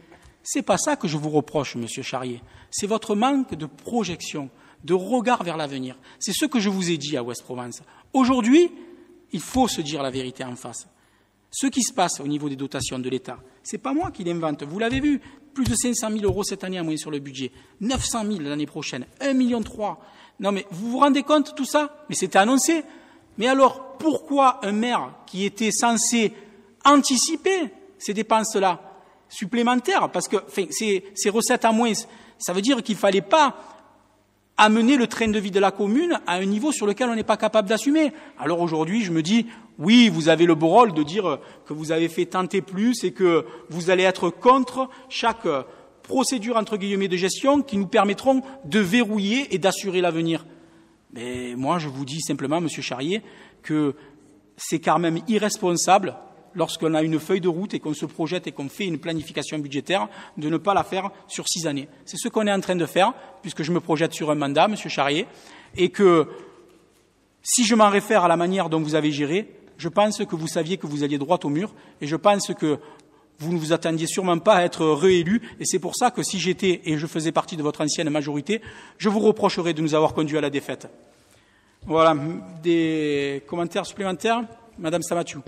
C'est pas ça que je vous reproche, Monsieur Charrier. C'est votre manque de projection, de regard vers l'avenir. C'est ce que je vous ai dit à Ouest-Provence. Aujourd'hui, il faut se dire la vérité en face. Ce qui se passe au niveau des dotations de l'État, c'est pas moi qui l'invente. Vous l'avez vu, plus de 500 000 euros cette année à moyen sur le budget, 900 000 l'année prochaine, 1,3 million. Non mais vous vous rendez compte tout ça? Mais c'était annoncé. Mais alors, pourquoi un maire qui était censé anticiper ces dépenses-là supplémentaires, parce que ces recettes à moins, ça veut dire qu'il ne fallait pas amener le train de vie de la commune à un niveau sur lequel on n'est pas capable d'assumer. Alors aujourd'hui, je me dis, oui, vous avez le beau rôle de dire que vous avez fait tenter plus et que vous allez être contre chaque procédure, entre guillemets, de gestion qui nous permettront de verrouiller et d'assurer l'avenir. Mais moi, je vous dis simplement, Monsieur Charrier, que c'est quand même irresponsable, lorsqu'on a une feuille de route et qu'on se projette et qu'on fait une planification budgétaire, de ne pas la faire sur 6 années. C'est ce qu'on est en train de faire, puisque je me projette sur un mandat, Monsieur Charrier, et que si je m'en réfère à la manière dont vous avez géré, je pense que vous saviez que vous alliez droit au mur, et je pense que vous ne vous attendiez sûrement pas à être réélu, et c'est pour ça que si j'étais, et je faisais partie de votre ancienne majorité, je vous reprocherais de nous avoir conduits à la défaite. Voilà, des commentaires supplémentaires, Madame Stamatiou.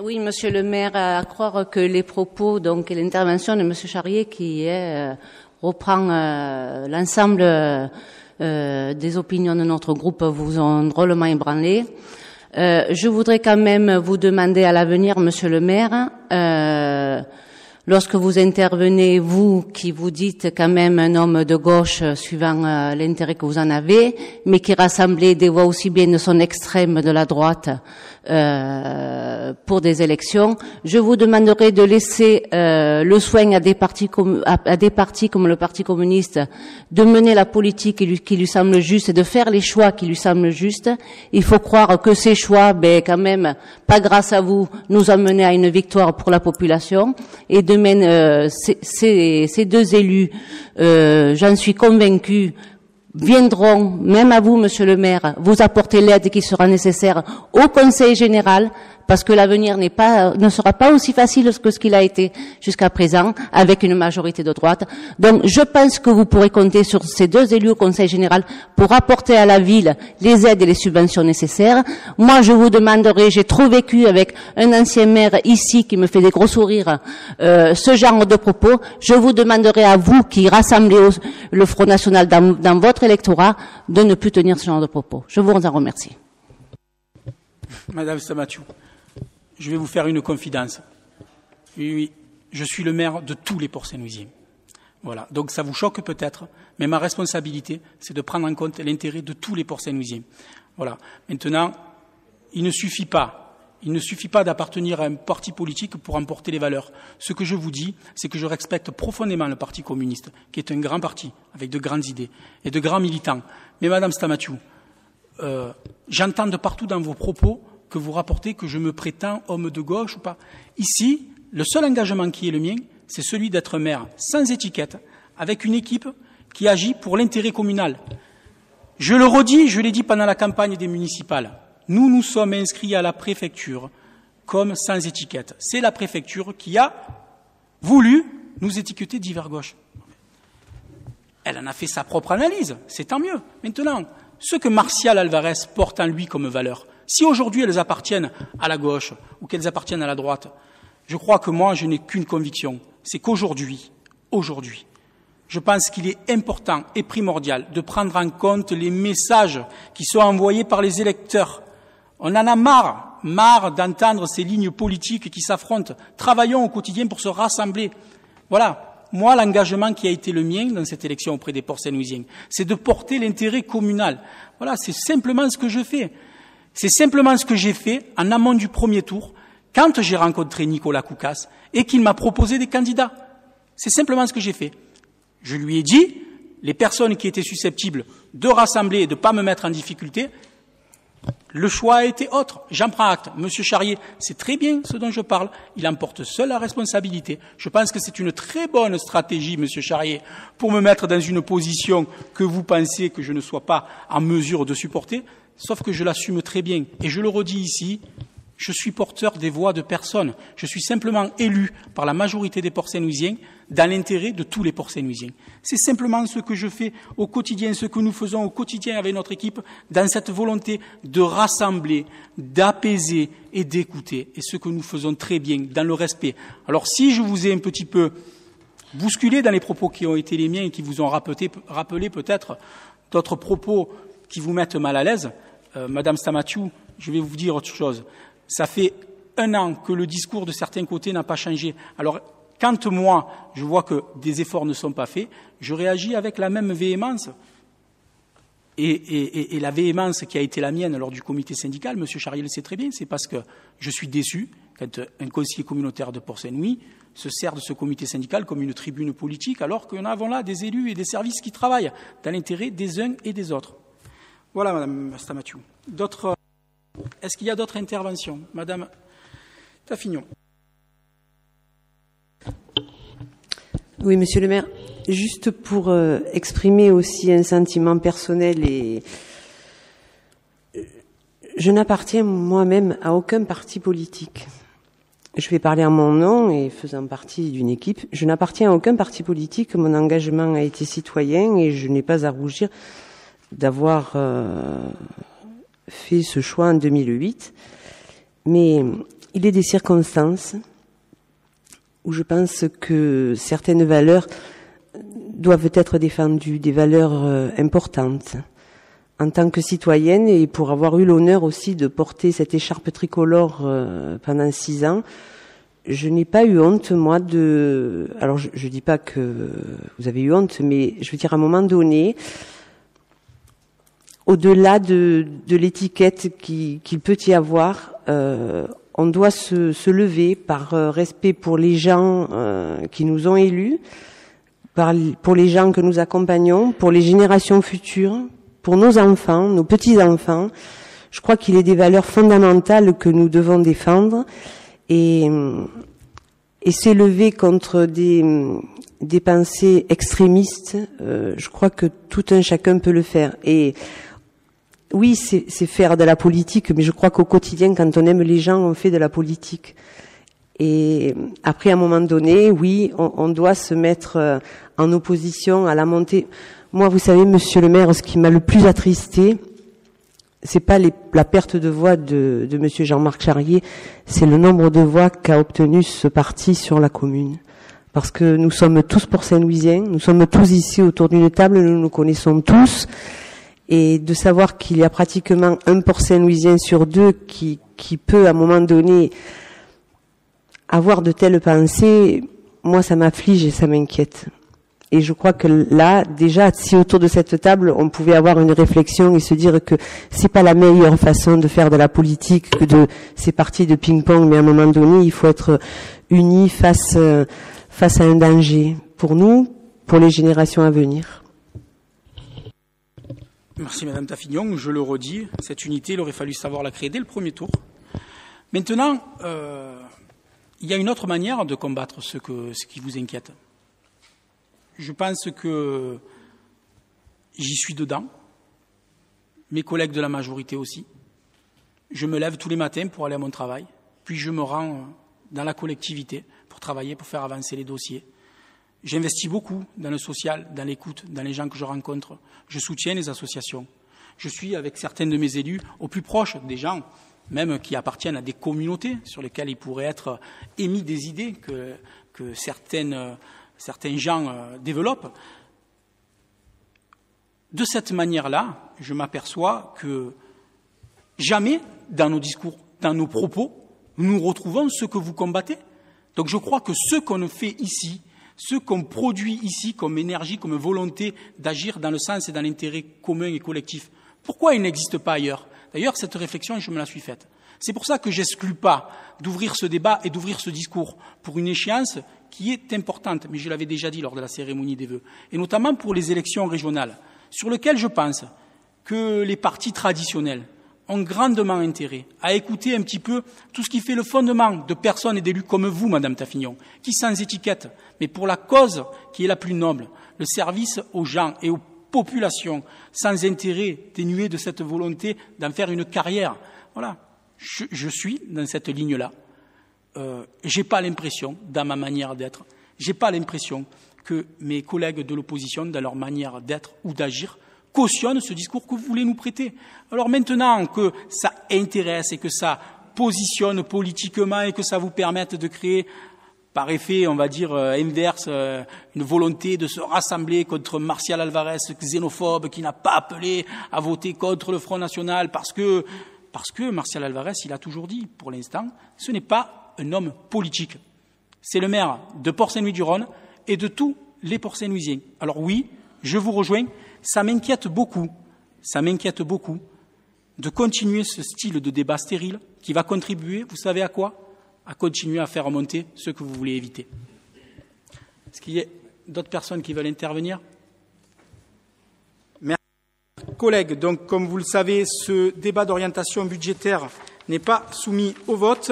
Oui, Monsieur le maire, à croire que les propos donc et l'intervention de Monsieur Charrier qui reprend l'ensemble des opinions de notre groupe vous ont drôlement ébranlé. Je voudrais quand même vous demander à l'avenir, Monsieur le maire, lorsque vous intervenez, vous qui vous dites quand même un homme de gauche suivant l'intérêt que vous en avez, mais qui rassemblait des voix aussi bien de son extrême de la droite pour des élections, je vous demanderai de laisser le soin à des partis comme le Parti communiste de mener la politique qui lui semble juste et de faire les choix qui lui semblent justes. Il faut croire que ces choix, quand même, pas grâce à vous, nous ont mené à une victoire pour la population. Et demain, ces deux élus, j'en suis convaincue, viendront, même à vous, Monsieur le maire, vous apporter l'aide qui sera nécessaire au Conseil général, parce que l'avenir ne sera pas aussi facile que ce qu'il a été jusqu'à présent, avec une majorité de droite. Donc, je pense que vous pourrez compter sur ces deux élus au Conseil général pour apporter à la ville les aides et les subventions nécessaires. Moi, je vous demanderai, j'ai trop vécu avec un ancien maire ici qui me fait des gros sourires, ce genre de propos. Je vous demanderai à vous qui rassemblez le Front National dans votre électorat de ne plus tenir ce genre de propos. Je vous en remercie. Madame Stamatiou, je vais vous faire une confidence. Oui, je suis le maire de tous les Port-Saint-Louisiens. Voilà. Donc ça vous choque peut-être, mais ma responsabilité, c'est de prendre en compte l'intérêt de tous les Port-Saint-Louisiens. Voilà. Maintenant, il ne suffit pas d'appartenir à un parti politique pour emporter les valeurs. Ce que je vous dis, c'est que je respecte profondément le Parti communiste, qui est un grand parti, avec de grandes idées et de grands militants. Mais Madame Stamatiou, j'entends de partout dans vos propos que vous rapportez que je me prétends homme de gauche ou pas. Ici, le seul engagement qui est le mien, c'est celui d'être maire sans étiquette, avec une équipe qui agit pour l'intérêt communal. Je le redis, je l'ai dit pendant la campagne des municipales, nous sommes inscrits à la préfecture comme sans étiquette. C'est la préfecture qui a voulu nous étiqueter divers gauche. Elle en a fait sa propre analyse, c'est tant mieux. Maintenant, ce que Martial Alvarez porte en lui comme valeur, si aujourd'hui elles appartiennent à la gauche ou qu'elles appartiennent à la droite, je crois que moi, je n'ai qu'une conviction, c'est qu'aujourd'hui, je pense qu'il est important et primordial de prendre en compte les messages qui sont envoyés par les électeurs. On en a marre d'entendre ces lignes politiques qui s'affrontent. Travaillons au quotidien pour se rassembler. Voilà. Moi, l'engagement qui a été le mien dans cette élection auprès des Port-Saint-Louisiens, c'est de porter l'intérêt communal. Voilà, c'est simplement ce que je fais. C'est simplement ce que j'ai fait en amont du premier tour, quand j'ai rencontré Nicolas Koukas et qu'il m'a proposé des candidats. C'est simplement ce que j'ai fait. Je lui ai dit, les personnes qui étaient susceptibles de rassembler et de ne pas me mettre en difficulté, le choix a été autre. J'en prends acte. Monsieur Charrier, c'est très bien ce dont je parle. Il en porte seul la responsabilité. Je pense que c'est une très bonne stratégie, Monsieur Charrier, pour me mettre dans une position que vous pensez que je ne sois pas en mesure de supporter, sauf que je l'assume très bien. Et je le redis ici, je suis porteur des voix de personne. Je suis simplement élu par la majorité des Port-Saint-Louisiens dans l'intérêt de tous les Port-Saint-Louisiens. C'est simplement ce que je fais au quotidien, ce que nous faisons au quotidien avec notre équipe, dans cette volonté de rassembler, d'apaiser et d'écouter. Et ce que nous faisons très bien, dans le respect. Alors si je vous ai un petit peu bousculé dans les propos qui ont été les miens et qui vous ont rappelé peut-être d'autres propos qui vous mettent mal à l'aise, Madame Stamatiou, je vais vous dire autre chose. Ça fait 1 an que le discours de certains côtés n'a pas changé. Alors, quand moi, je vois que des efforts ne sont pas faits, je réagis avec la même véhémence. Et la véhémence qui a été la mienne lors du comité syndical, M. Charrier le sait très bien, c'est parce que je suis déçu quand un conseiller communautaire de Port-Saint-Louis se sert de ce comité syndical comme une tribune politique, alors que nous avons là des élus et des services qui travaillent dans l'intérêt des uns et des autres. Voilà, Madame Stamatiu. Est-ce qu'il y a d'autres interventions? Madame Taffignon. Oui, Monsieur le maire, juste pour exprimer aussi un sentiment personnel, et je n'appartiens moi-même à aucun parti politique. Je vais parler en mon nom et faisant partie d'une équipe. Je n'appartiens à aucun parti politique. Mon engagement a été citoyen et je n'ai pas à rougir d'avoir fait ce choix en 2008. Mais il est des circonstances où je pense que certaines valeurs doivent être défendues, des valeurs importantes. En tant que citoyenne, et pour avoir eu l'honneur aussi de porter cette écharpe tricolore pendant 6 ans, je n'ai pas eu honte, moi, alors je dis pas que vous avez eu honte, mais je veux dire, à un moment donné, au-delà de l'étiquette qu'il peut y avoir, on doit se lever par respect pour les gens qui nous ont élus, pour les gens que nous accompagnons, pour les générations futures, pour nos enfants, nos petits-enfants. Je crois qu'il est des valeurs fondamentales que nous devons défendre et s'élever contre des pensées extrémistes. Je crois que tout un chacun peut le faire. Et oui, c'est faire de la politique, mais je crois qu'au quotidien, quand on aime les gens, on fait de la politique. Et après, à un moment donné, oui, on doit se mettre en opposition à la montée. Moi, vous savez, Monsieur le maire, ce qui m'a le plus attristé, c'est pas la perte de voix de Monsieur Jean-Marc Charrier, c'est le nombre de voix qu'a obtenu ce parti sur la commune. Parce que nous sommes tous Port-Saint-Louisiens, nous sommes tous ici autour d'une table, nous nous connaissons tous, et de savoir qu'il y a pratiquement un Port-Saint-Louisien sur 2 qui peut, à un moment donné, avoir de telles pensées, moi, ça m'afflige et ça m'inquiète. Et je crois que là, déjà, si autour de cette table, on pouvait avoir une réflexion et se dire que c'est pas la meilleure façon de faire de la politique que de ces parties de ping-pong, mais à un moment donné, il faut être unis face à un danger pour nous, pour les générations à venir. Merci Madame Taffignon. Je le redis, cette unité, il aurait fallu savoir la créer dès le premier tour. Maintenant, il y a une autre manière de combattre ce qui vous inquiète. Je pense que j'y suis dedans, mes collègues de la majorité aussi. Je me lève tous les matins pour aller à mon travail, puis je me rends dans la collectivité pour travailler, pour faire avancer les dossiers. J'investis beaucoup dans le social, dans l'écoute, dans les gens que je rencontre. Je soutiens les associations. Je suis avec certains de mes élus au plus proche des gens, même qui appartiennent à des communautés sur lesquelles il pourrait être émis des idées que certains gens développent. De cette manière-là, je m'aperçois que jamais dans nos discours, dans nos propos, nous retrouvons ce que vous combattez. Donc je crois que ce qu'on fait ici, ce qu'on produit ici comme énergie, comme volonté d'agir dans le sens et dans l'intérêt commun et collectif, pourquoi il n'existe pas ailleurs? D'ailleurs, cette réflexion, je me la suis faite. C'est pour ça que j'exclus pas d'ouvrir ce débat et d'ouvrir ce discours pour une échéance qui est importante, mais je l'avais déjà dit lors de la cérémonie des vœux, et notamment pour les élections régionales, sur lesquelles je pense que les partis traditionnels ont grandement intérêt à écouter un petit peu tout ce qui fait le fondement de personnes et d'élus comme vous, Madame Taffignon, qui, sans étiquette, mais pour la cause qui est la plus noble, le service aux gens et aux populations, sans intérêt, dénué de cette volonté d'en faire une carrière. Voilà, je suis dans cette ligne-là. J'ai pas l'impression, dans ma manière d'être, j'ai pas l'impression que mes collègues de l'opposition, dans leur manière d'être ou d'agir, cautionnent ce discours que vous voulez nous prêter. Alors maintenant que ça intéresse et que ça positionne politiquement et que ça vous permette de créer, par effet, on va dire, inverse, une volonté de se rassembler contre Martial Alvarez, xénophobe, qui n'a pas appelé à voter contre le Front National parce que Martial Alvarez, il a toujours dit, pour l'instant, ce n'est pas un homme politique. C'est le maire de Port-Saint-Louis-du-Rhône et de tous les Port-Saint-Louisiens. Alors oui, je vous rejoins, ça m'inquiète beaucoup de continuer ce style de débat stérile qui va contribuer, vous savez à quoi? À continuer à faire monter ce que vous voulez éviter. Est-ce qu'il y a d'autres personnes qui veulent intervenir? Merci. Collègues, donc comme vous le savez, ce débat d'orientation budgétaire n'est pas soumis au vote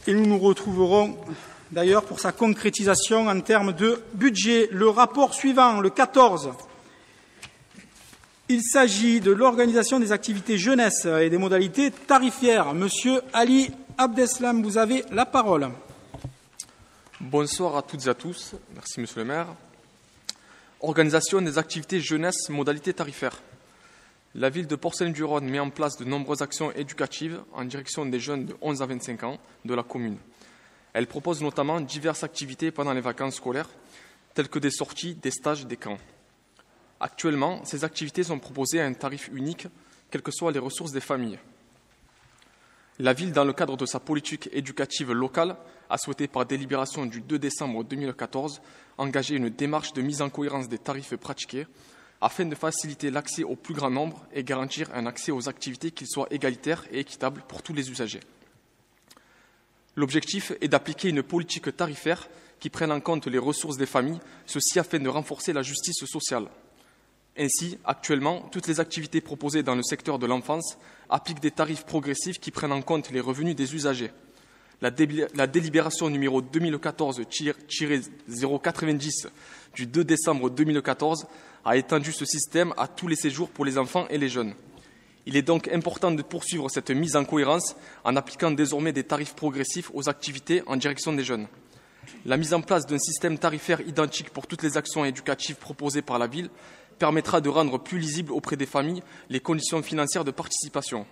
et nous nous retrouverons d'ailleurs pour sa concrétisation en termes de budget. Le rapport suivant, le 14, il s'agit de l'organisation des activités jeunesse et des modalités tarifaires. Monsieur Ali Abdeslam, vous avez la parole. Bonsoir à toutes et à tous. Merci, Monsieur le maire. Organisation des activités jeunesse, modalités tarifaires. La ville de Port-Saint-Louis-du-Rhône met en place de nombreuses actions éducatives en direction des jeunes de 11 à 25 ans de la commune. Elle propose notamment diverses activités pendant les vacances scolaires, telles que des sorties, des stages, des camps. Actuellement, ces activités sont proposées à un tarif unique, quelles que soient les ressources des familles. La ville, dans le cadre de sa politique éducative locale, a souhaité, par délibération du 2 décembre 2014, engager une démarche de mise en cohérence des tarifs pratiqués afin de faciliter l'accès au plus grand nombre et garantir un accès aux activités qui soient égalitaires et équitables pour tous les usagers. L'objectif est d'appliquer une politique tarifaire qui prenne en compte les ressources des familles, ceci afin de renforcer la justice sociale. Ainsi, actuellement, toutes les activités proposées dans le secteur de l'enfance appliquent des tarifs progressifs qui prennent en compte les revenus des usagers. La délibération numéro 2014-090 du 2 décembre 2014 a étendu ce système à tous les séjours pour les enfants et les jeunes. Il est donc important de poursuivre cette mise en cohérence en appliquant désormais des tarifs progressifs aux activités en direction des jeunes. La mise en place d'un système tarifaire identique pour toutes les actions éducatives proposées par la ville permettra de rendre plus lisibles auprès des familles les conditions financières de participation.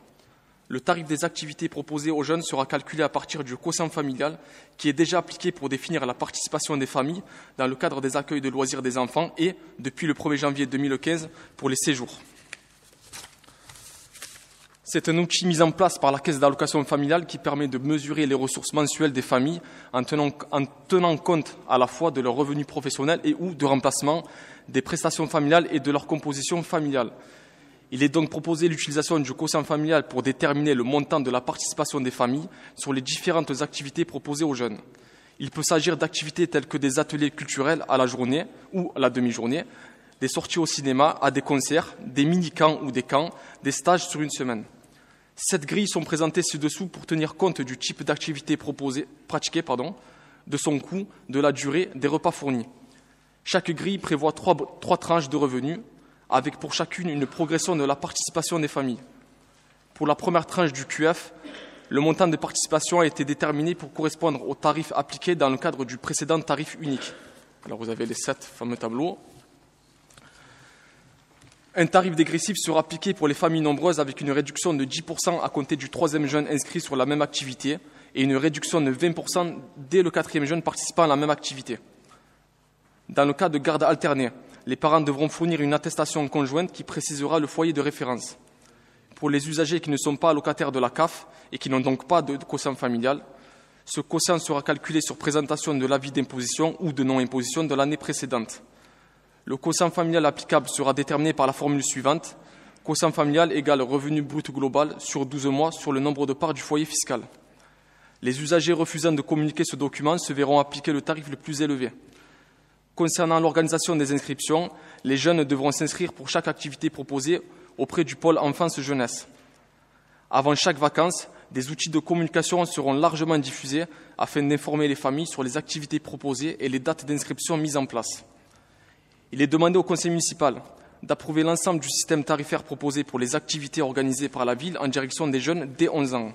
Le tarif des activités proposées aux jeunes sera calculé à partir du quotient familial qui est déjà appliqué pour définir la participation des familles dans le cadre des accueils de loisirs des enfants et, depuis le 1er janvier 2015, pour les séjours. C'est un outil mis en place par la Caisse d'allocation familiale qui permet de mesurer les ressources mensuelles des familles en tenant compte à la fois de leurs revenus professionnels et ou de remplacement des prestations familiales et de leur composition familiale. Il est donc proposé l'utilisation du quotient familial pour déterminer le montant de la participation des familles sur les différentes activités proposées aux jeunes. Il peut s'agir d'activités telles que des ateliers culturels à la journée ou à la demi-journée, des sorties au cinéma, à des concerts, des mini-camps ou des camps, des stages sur une semaine. 7 grilles sont présentées ci-dessous pour tenir compte du type d'activité pratiquée, de son coût, de la durée, des repas fournis. Chaque grille prévoit 3 tranches de revenus, avec pour chacune une progression de la participation des familles. Pour la première tranche du QF, le montant de participation a été déterminé pour correspondre au tarif appliqué dans le cadre du précédent tarif unique. Alors vous avez les 7 fameux tableaux. Un tarif dégressif sera appliqué pour les familles nombreuses avec une réduction de 10% à compter du 3e jeune inscrit sur la même activité et une réduction de 20% dès le 4e jeune participant à la même activité. Dans le cas de garde alternée, les parents devront fournir une attestation conjointe qui précisera le foyer de référence. Pour les usagers qui ne sont pas allocataires de la CAF et qui n'ont donc pas de quotient familial, ce quotient sera calculé sur présentation de l'avis d'imposition ou de non-imposition de l'année précédente. Le quotient familial applicable sera déterminé par la formule suivante. Quotient familial égale revenu brut global sur 12 mois sur le nombre de parts du foyer fiscal. Les usagers refusant de communiquer ce document se verront appliquer le tarif le plus élevé. Concernant l'organisation des inscriptions, les jeunes devront s'inscrire pour chaque activité proposée auprès du pôle enfance-jeunesse. Avant chaque vacances, des outils de communication seront largement diffusés afin d'informer les familles sur les activités proposées et les dates d'inscription mises en place. Il est demandé au conseil municipal d'approuver l'ensemble du système tarifaire proposé pour les activités organisées par la ville en direction des jeunes dès 11 ans,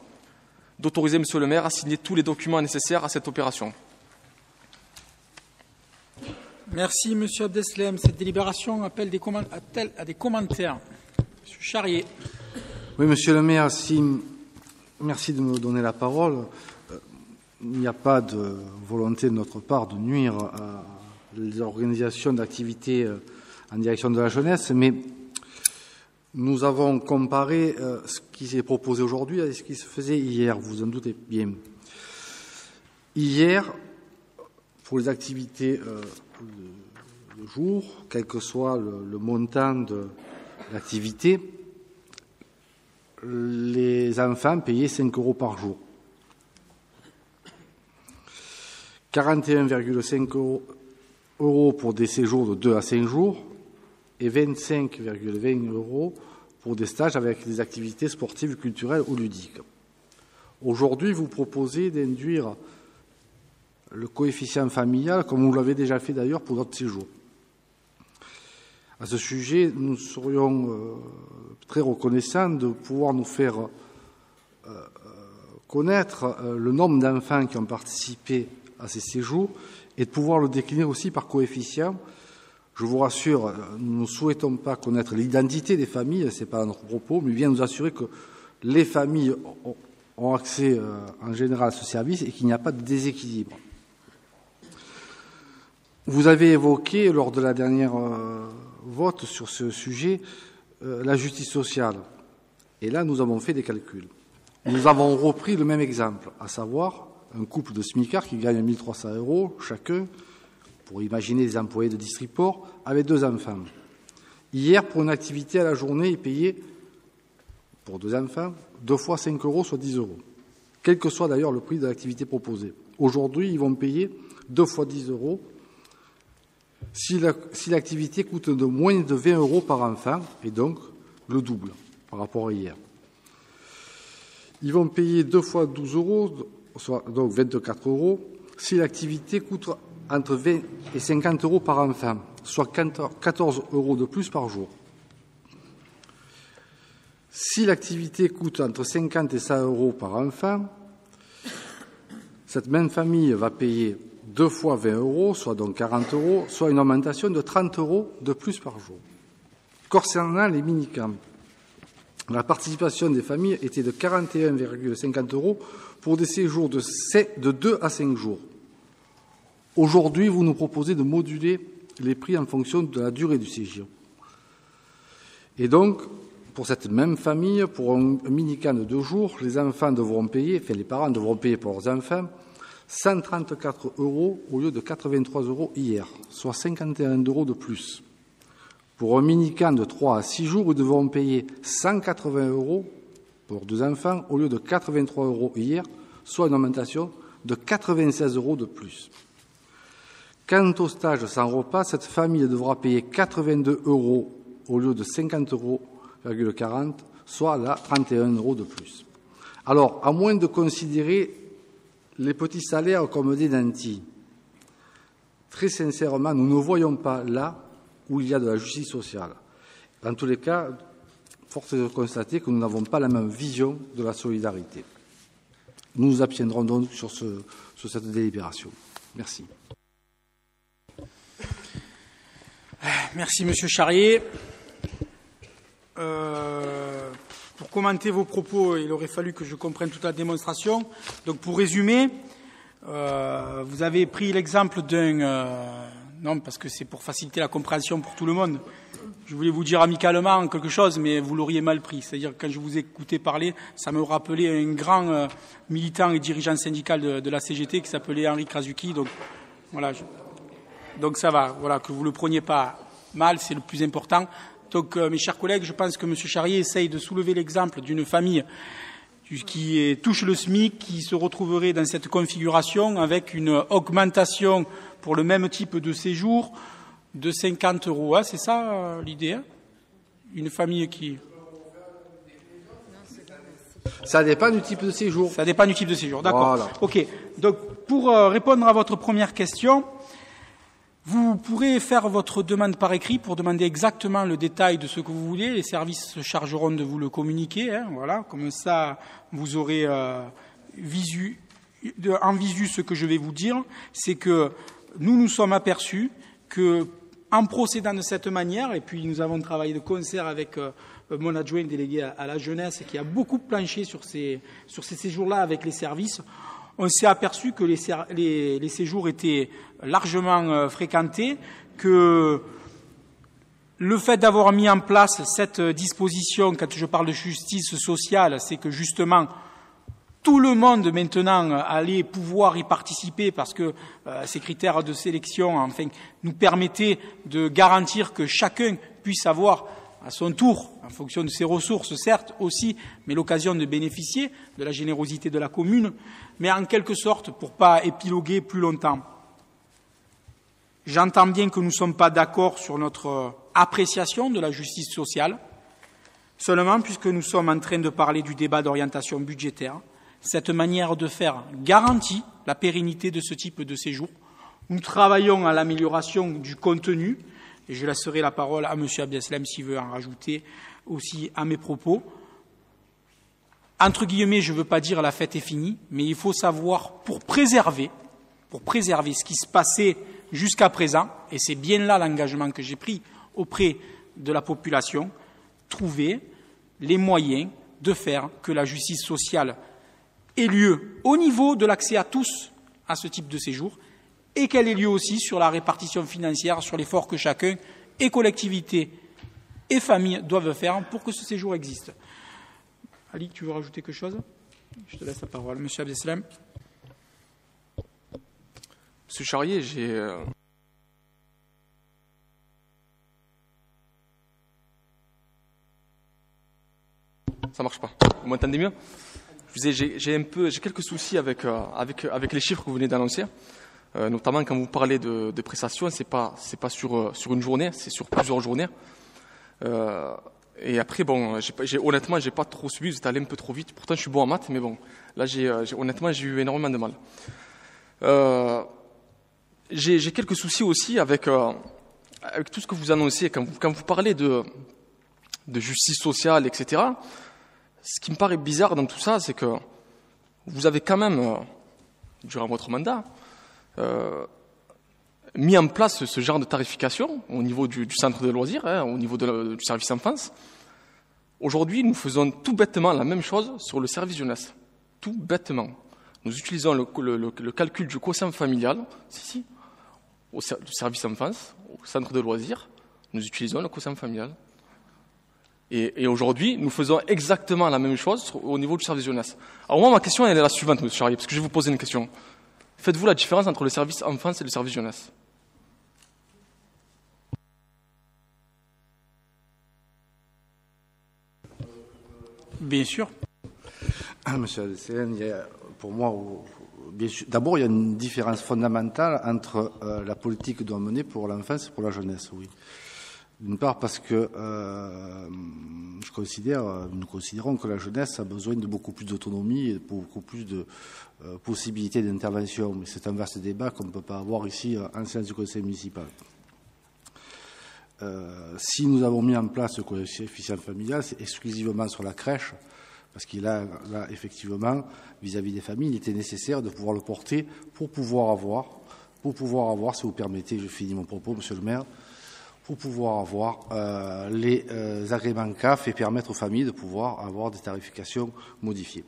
d'autoriser Monsieur le maire à signer tous les documents nécessaires à cette opération. Merci Monsieur Abdeslam. Cette délibération appelle à des commentaires. Monsieur Charrier. Oui, Monsieur le maire, merci de me donner la parole. Il n'y a pas de volonté de notre part de nuire à l'organisation d'activités en direction de la jeunesse, mais nous avons comparé ce qui s'est proposé aujourd'hui à ce qui se faisait hier, vous en doutez bien. Hier, pour les activités de jour, quel que soit le montant de l'activité, les enfants payaient 5 € par jour. 41,5 € pour des séjours de 2 à 5 jours et 25,20 € pour des stages avec des activités sportives, culturelles ou ludiques. Aujourd'hui, vous proposez d'induire le coefficient familial, comme vous l'avez déjà fait d'ailleurs pour d'autres séjours. À ce sujet, nous serions très reconnaissants de pouvoir nous faire connaître le nombre d'enfants qui ont participé à ces séjours et de pouvoir le décliner aussi par coefficient. Je vous rassure, nous ne souhaitons pas connaître l'identité des familles, ce n'est pas notre propos, mais bien nous assurer que les familles ont accès en général à ce service et qu'il n'y a pas de déséquilibre. Vous avez évoqué, lors de la dernière vote sur ce sujet, la justice sociale. Et là, nous avons fait des calculs. Nous avons repris le même exemple, à savoir un couple de smicards qui gagne 1 300 € chacun, pour imaginer des employés de Distriport, avec 2 enfants. Hier, pour une activité à la journée, ils payaient, pour 2 enfants, 2 fois 5 €, soit 10 €. Quel que soit d'ailleurs le prix de l'activité proposée. Aujourd'hui, ils vont payer 2 fois 10 € si l'activité coûte de moins de 20 € par enfant, et donc le double par rapport à hier. Ils vont payer 2 fois 12 €, soit donc 24 € si l'activité coûte entre 20 et 50 € par enfant, soit 14 € de plus par jour. Si l'activité coûte entre 50 et 100 € par enfant, cette même famille va payer 2 fois 20 €, soit donc 40 €, soit une augmentation de 30 € de plus par jour. Concernant les minicamps, la participation des familles était de 41,50 € pour des séjours de 2 à 5 jours. Aujourd'hui, vous nous proposez de moduler les prix en fonction de la durée du séjour. Et donc, pour cette même famille, pour un mini-camp de 2 jours, les parents devront payer pour leurs enfants 134 € au lieu de 83 € hier, soit 51 € de plus. Pour un mini-camp de 3 à 6 jours, ils devront payer 180 € pour 2 enfants au lieu de 83 € hier, soit une augmentation de 96 € de plus. Quant au stage sans repas, cette famille devra payer 82 € au lieu de 50,40 €, soit là 31 € de plus. Alors, à moins de considérer les petits salaires comme des nantis, très sincèrement, nous ne voyons pas là où il y a de la justice sociale. Dans tous les cas, force est de constater que nous n'avons pas la même vision de la solidarité. Nous nous abstiendrons donc sur cette délibération. Merci. Merci, Monsieur Charrier. Pour commenter vos propos, il aurait fallu que je comprenne toute la démonstration. Donc, pour résumer, vous avez pris l'exemple non, parce que c'est pour faciliter la compréhension pour tout le monde. Je voulais vous dire amicalement quelque chose, mais vous l'auriez mal pris. C'est-à-dire que quand je vous ai écouté parler, ça me rappelait un grand militant et dirigeant syndical de la CGT qui s'appelait Henri Krasuki. Donc, voilà. Donc, ça va. Voilà, que vous ne le preniez pas mal, c'est le plus important. Donc, mes chers collègues, je pense que M. Charrier essaye de soulever l'exemple d'une famille qui touche le SMIC, qui se retrouverait dans cette configuration avec une augmentation pour le même type de séjour de 50 €. Hein, c'est ça l'idée, hein? Une famille qui... Ça dépend du type de séjour. Ça dépend du type de séjour, d'accord. Voilà. OK. Donc, pour répondre à votre première question, vous pourrez faire votre demande par écrit pour demander exactement le détail de ce que vous voulez. Les services se chargeront de vous le communiquer. Hein, voilà, comme ça, vous aurez en visu ce que je vais vous dire. C'est que nous nous sommes aperçus que, en procédant de cette manière, et puis nous avons travaillé de concert avec mon adjoint délégué à la jeunesse, qui a beaucoup planché sur ces séjours-là avec les services, on s'est aperçu que les séjours étaient largement fréquentés, que le fait d'avoir mis en place cette disposition, quand je parle de justice sociale, c'est que justement tout le monde maintenant allait pouvoir y participer parce que ces critères de sélection enfin, nous permettaient de garantir que chacun puisse avoir à son tour, en fonction de ses ressources certes aussi, mais l'occasion de bénéficier de la générosité de la commune, mais en quelque sorte, pour ne pas épiloguer plus longtemps, j'entends bien que nous ne sommes pas d'accord sur notre appréciation de la justice sociale, seulement puisque nous sommes en train de parler du débat d'orientation budgétaire, cette manière de faire garantit la pérennité de ce type de séjour. Nous travaillons à l'amélioration du contenu, et je laisserai la parole à M. Abdeslam s'il veut en rajouter aussi à mes propos. Entre guillemets, je ne veux pas dire la fête est finie, mais il faut savoir, pour préserver ce qui se passait jusqu'à présent, et c'est bien là l'engagement que j'ai pris auprès de la population, trouver les moyens de faire que la justice sociale ait lieu au niveau de l'accès à tous à ce type de séjour et qu'elle ait lieu aussi sur la répartition financière, sur l'effort que chacun, et collectivités et familles, doivent faire pour que ce séjour existe. Ali, tu veux rajouter quelque chose? Je te laisse la parole. Monsieur Abdeslam. Monsieur Charrier, Ça marche pas. Vous m'entendez mieux? Je disais, j'ai quelques soucis avec les chiffres que vous venez d'annoncer. Notamment quand vous parlez de prestations, c'est pas sur une journée, c'est sur plusieurs journées. Et après, bon, honnêtement, j'ai pas trop suivi, vous êtes allé un peu trop vite. Pourtant, je suis bon en maths, mais bon, là, honnêtement, j'ai eu énormément de mal. J'ai quelques soucis aussi avec tout ce que vous annoncez quand vous parlez de justice sociale, etc. Ce qui me paraît bizarre dans tout ça, c'est que vous avez quand même, durant votre mandat, mis en place ce genre de tarification au niveau du centre de loisirs, au niveau du service enfance. Aujourd'hui, nous faisons tout bêtement la même chose sur le service jeunesse. Tout bêtement. Nous utilisons le calcul du quotient familial, au service enfance, au centre de loisirs, nous utilisons le quotient familial. Et aujourd'hui, nous faisons exactement la même chose au niveau du service jeunesse. Alors moi, ma question elle est la suivante, M. Charrier, parce que je vais vous poser une question. Faites-vous la différence entre le service enfance et le service jeunesse? Bien sûr. Monsieur Abdeslam, pour moi, d'abord, il y a une différence fondamentale entre la politique que doit mener pour l'enfance et pour la jeunesse, oui. D'une part parce que nous considérons que la jeunesse a besoin de beaucoup plus d'autonomie et de beaucoup plus de possibilités d'intervention. Mais c'est un vaste débat qu'on ne peut pas avoir ici en séance du conseil municipal. Si nous avons mis en place le coefficient familial, c'est exclusivement sur la crèche, parce qu'il a là, effectivement, vis-à-vis des familles, il était nécessaire de pouvoir le porter pour pouvoir avoir, si vous permettez, je finis mon propos, monsieur le maire, pour pouvoir avoir les agréments CAF et permettre aux familles de pouvoir avoir des tarifications modifiées.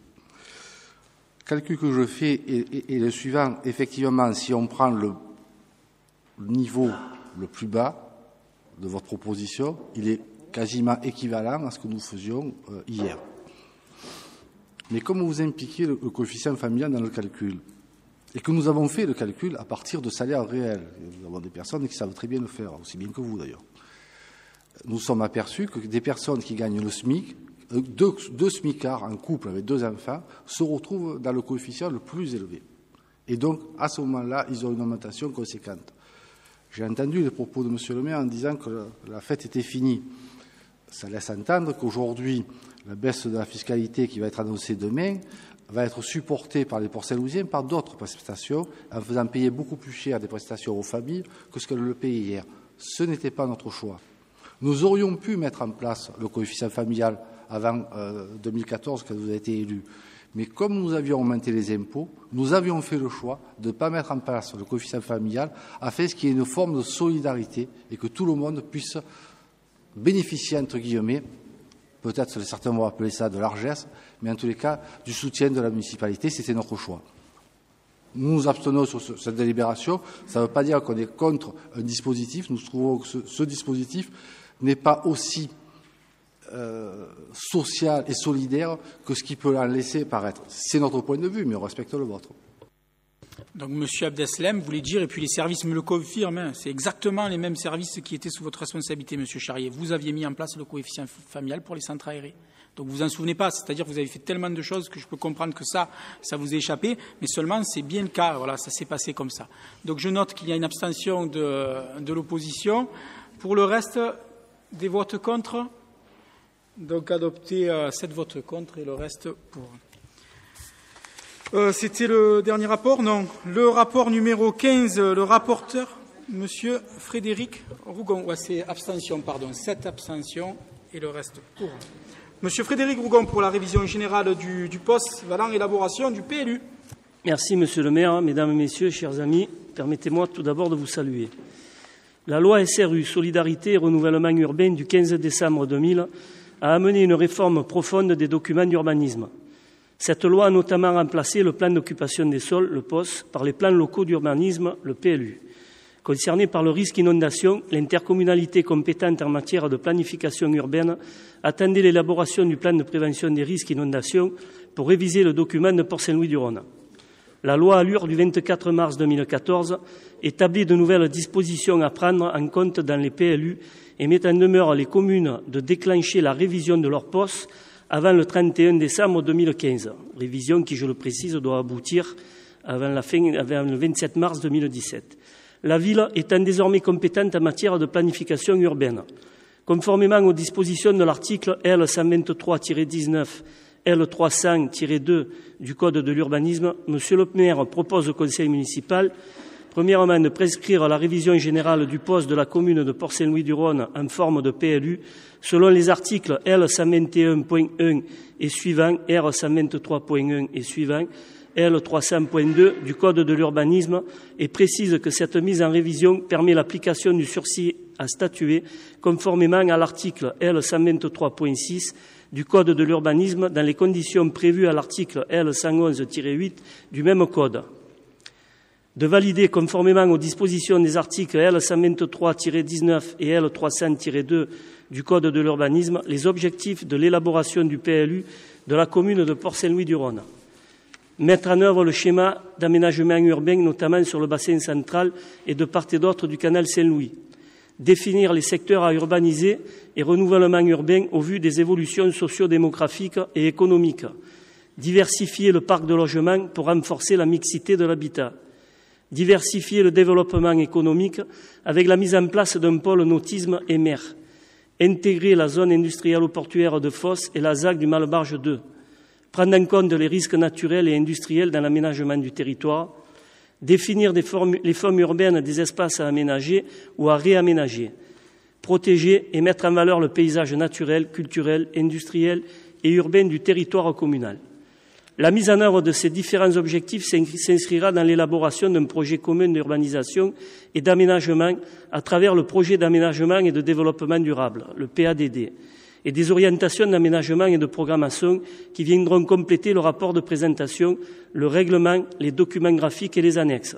Le calcul que je fais est le suivant. Effectivement, si on prend le niveau le plus bas de votre proposition, il est quasiment équivalent à ce que nous faisions hier. Mais comme vous impliquez le coefficient familial dans le calcul, et que nous avons fait le calcul à partir de salaires réels, nous avons des personnes qui savent très bien le faire, aussi bien que vous d'ailleurs, nous sommes aperçus que des personnes qui gagnent le SMIC, deux SMICards en couple avec 2 enfants, se retrouvent dans le coefficient le plus élevé. Et donc, à ce moment-là, ils ont une augmentation conséquente. J'ai entendu les propos de M. le maire en disant que la fête était finie. Ça laisse entendre qu'aujourd'hui, la baisse de la fiscalité qui va être annoncée demain va être supportée par les Port-Saint-Louisiens par d'autres prestations, en faisant payer beaucoup plus cher des prestations aux familles que ce qu'elles le payaient hier. Ce n'était pas notre choix. Nous aurions pu mettre en place le coefficient familial avant 2014, quand vous avez été élu. Mais comme nous avions augmenté les impôts, nous avions fait le choix de ne pas mettre en place le coefficient familial afin qu'il y ait une forme de solidarité et que tout le monde puisse bénéficier, entre guillemets, peut-être certains vont appeler ça de largesse, mais en tous les cas, du soutien de la municipalité. C'était notre choix. Nous nous abstenons sur cette délibération. Ça ne veut pas dire qu'on est contre un dispositif. Nous trouvons que ce dispositif n'est pas aussi social et solidaire que ce qui peut en laisser paraître. C'est notre point de vue, mais on respecte le vôtre. Donc, M. Abdeslam voulait dire, et puis les services me le confirment, c'est exactement les mêmes services qui étaient sous votre responsabilité, M. Charrier. Vous aviez mis en place le coefficient familial pour les centres aérés. Donc, vous en souvenez pas, c'est-à-dire que vous avez fait tellement de choses que je peux comprendre que ça vous a échappé, mais seulement c'est bien le cas, voilà, ça s'est passé comme ça. Donc, je note qu'il y a une abstention de l'opposition. Pour le reste, des votes contre. Donc, adopté 7 votes contre et le reste pour. C'était le dernier rapport? Non. Le rapport numéro 15, le rapporteur, Monsieur Frédéric Rougon. Ouais, c'est abstention, pardon. 7 abstentions et le reste pour. Monsieur Frédéric Rougon pour la révision générale du poste valant élaboration du PLU. Merci, Monsieur le maire. Mesdames et Messieurs, chers amis, permettez-moi tout d'abord de vous saluer. La loi SRU, Solidarité et Renouvellement urbain du 15 décembre 2000 a amené une réforme profonde des documents d'urbanisme. Cette loi a notamment remplacé le plan d'occupation des sols, le POS, par les plans locaux d'urbanisme, le PLU. Concernée par le risque inondation, l'intercommunalité compétente en matière de planification urbaine attendait l'élaboration du plan de prévention des risques inondation pour réviser le document de Port-Saint-Louis-du-Rhône. La loi Allure du 24 mars 2014 établit de nouvelles dispositions à prendre en compte dans les PLU et met en demeure les communes de déclencher la révision de leur POS avant le 31 décembre 2015, révision qui, je le précise, doit aboutir avant le 27 mars 2017. La ville étant désormais compétente en matière de planification urbaine. Conformément aux dispositions de l'article L123-19, L300-2 du Code de l'urbanisme, Monsieur le maire propose au conseil municipal, premièrement, de prescrire la révision générale du POS de la commune de Port-Saint-Louis-du-Rhône en forme de PLU selon les articles L121.1 et suivants, R123.1 et suivants, L300.2 du Code de l'urbanisme et précise que cette mise en révision permet l'application du sursis à statuer conformément à l'article L123.6 du Code de l'urbanisme dans les conditions prévues à l'article L111-8 du même Code. De valider conformément aux dispositions des articles L123-19 et L300-2 du Code de l'urbanisme les objectifs de l'élaboration du PLU de la commune de Port-Saint-Louis-du-Rhône. Mettre en œuvre le schéma d'aménagement urbain, notamment sur le bassin central et de part et d'autre du canal Saint-Louis. Définir les secteurs à urbaniser et renouvellement urbain au vu des évolutions socio-démographiques et économiques. Diversifier le parc de logement pour renforcer la mixité de l'habitat. Diversifier le développement économique avec la mise en place d'un pôle nautisme et mer. Intégrer la zone industrielle de Fos et la ZAC du Malbarge 2. Prendre en compte les risques naturels et industriels dans l'aménagement du territoire. Définir les formes urbaines des espaces à aménager ou à réaménager. Protéger et mettre en valeur le paysage naturel, culturel, industriel et urbain du territoire communal. La mise en œuvre de ces différents objectifs s'inscrira dans l'élaboration d'un projet commun d'urbanisation et d'aménagement à travers le projet d'aménagement et de développement durable, le PADD, et des orientations d'aménagement et de programmation qui viendront compléter le rapport de présentation, le règlement, les documents graphiques et les annexes.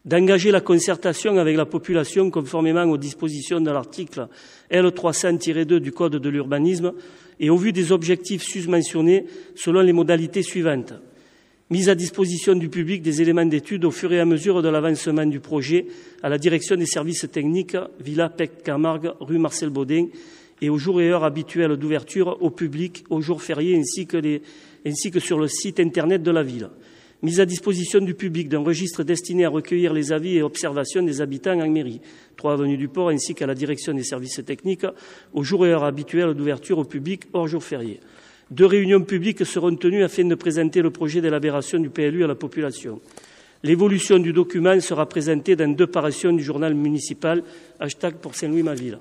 D'engager la concertation avec la population conformément aux dispositions de l'article L300-2 du Code de l'urbanisme et au vu des objectifs susmentionnés selon les modalités suivantes. Mise à disposition du public des éléments d'étude au fur et à mesure de l'avancement du projet à la direction des services techniques, Villa Pec Camargue, rue Marcel Baudin, et aux jours et heures habituels d'ouverture au public, aux jours fériés ainsi que sur le site Internet de la ville. Mise à disposition du public d'un registre destiné à recueillir les avis et observations des habitants en mairie, 3 avenue du Port, ainsi qu'à la direction des services techniques, aux jours et heures habituels d'ouverture au public hors jours fériés. 2 réunions publiques seront tenues afin de présenter le projet d'élaboration du PLU à la population. L'évolution du document sera présentée dans 2 parutions du journal municipal, #Port-Saint-Louis-ma-ville.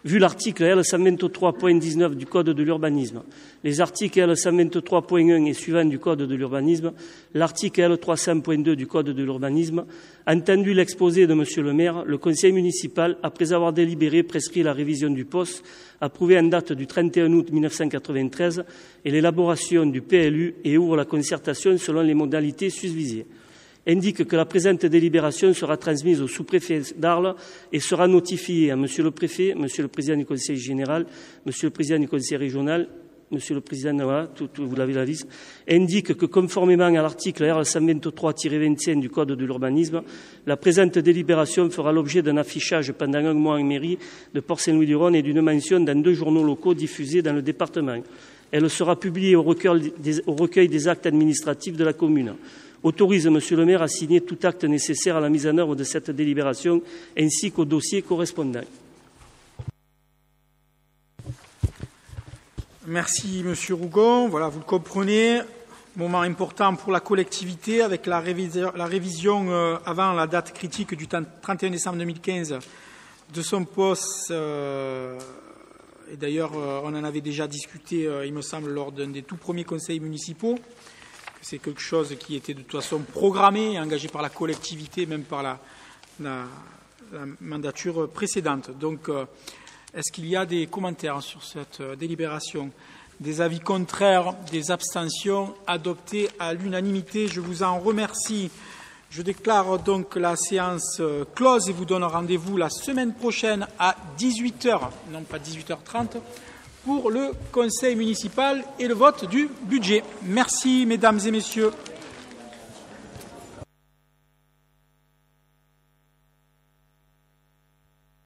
Vu l'article L123.19 du Code de l'urbanisme, les articles L123.1 et suivants du Code de l'urbanisme, l'article L300.2 du Code de l'urbanisme, entendu l'exposé de Monsieur le maire, le conseil municipal, après avoir délibéré, prescrit la révision du POS, approuvé en date du 31 août 1993 et l'élaboration du PLU et ouvre la concertation selon les modalités susvisées. indique que la présente délibération sera transmise au sous-préfet d'Arles et sera notifiée à Monsieur le Préfet, Monsieur le Président du Conseil général, Monsieur le Président du Conseil régional, Monsieur le Président, voilà, vous l'avez la liste, indique que conformément à l'article R123-25 du Code de l'urbanisme, la présente délibération fera l'objet d'un affichage pendant un mois en mairie de Port-Saint-Louis-du-Rhône et d'une mention dans 2 journaux locaux diffusés dans le département. Elle sera publiée au recueil des actes administratifs de la commune. Autorise Monsieur le maire à signer tout acte nécessaire à la mise en œuvre de cette délibération ainsi qu'au dossier correspondant. Merci, Monsieur Rougon. Voilà, vous le comprenez, moment important pour la collectivité avec la révision avant la date critique du 31 décembre 2015 de son poste. Et d'ailleurs, on en avait déjà discuté, il me semble, lors d'un des tout premiers conseils municipaux. C'est quelque chose qui était de toute façon programmé et engagé par la collectivité, même par la mandature précédente. Donc, est-ce qu'il y a des commentaires sur cette délibération? Des avis contraires, des abstentions adoptées à l'unanimité? Je vous en remercie. Je déclare donc la séance close et vous donne rendez-vous la semaine prochaine à 18h, non pas 18h30, pour le conseil municipal et le vote du budget. Merci, mesdames et messieurs.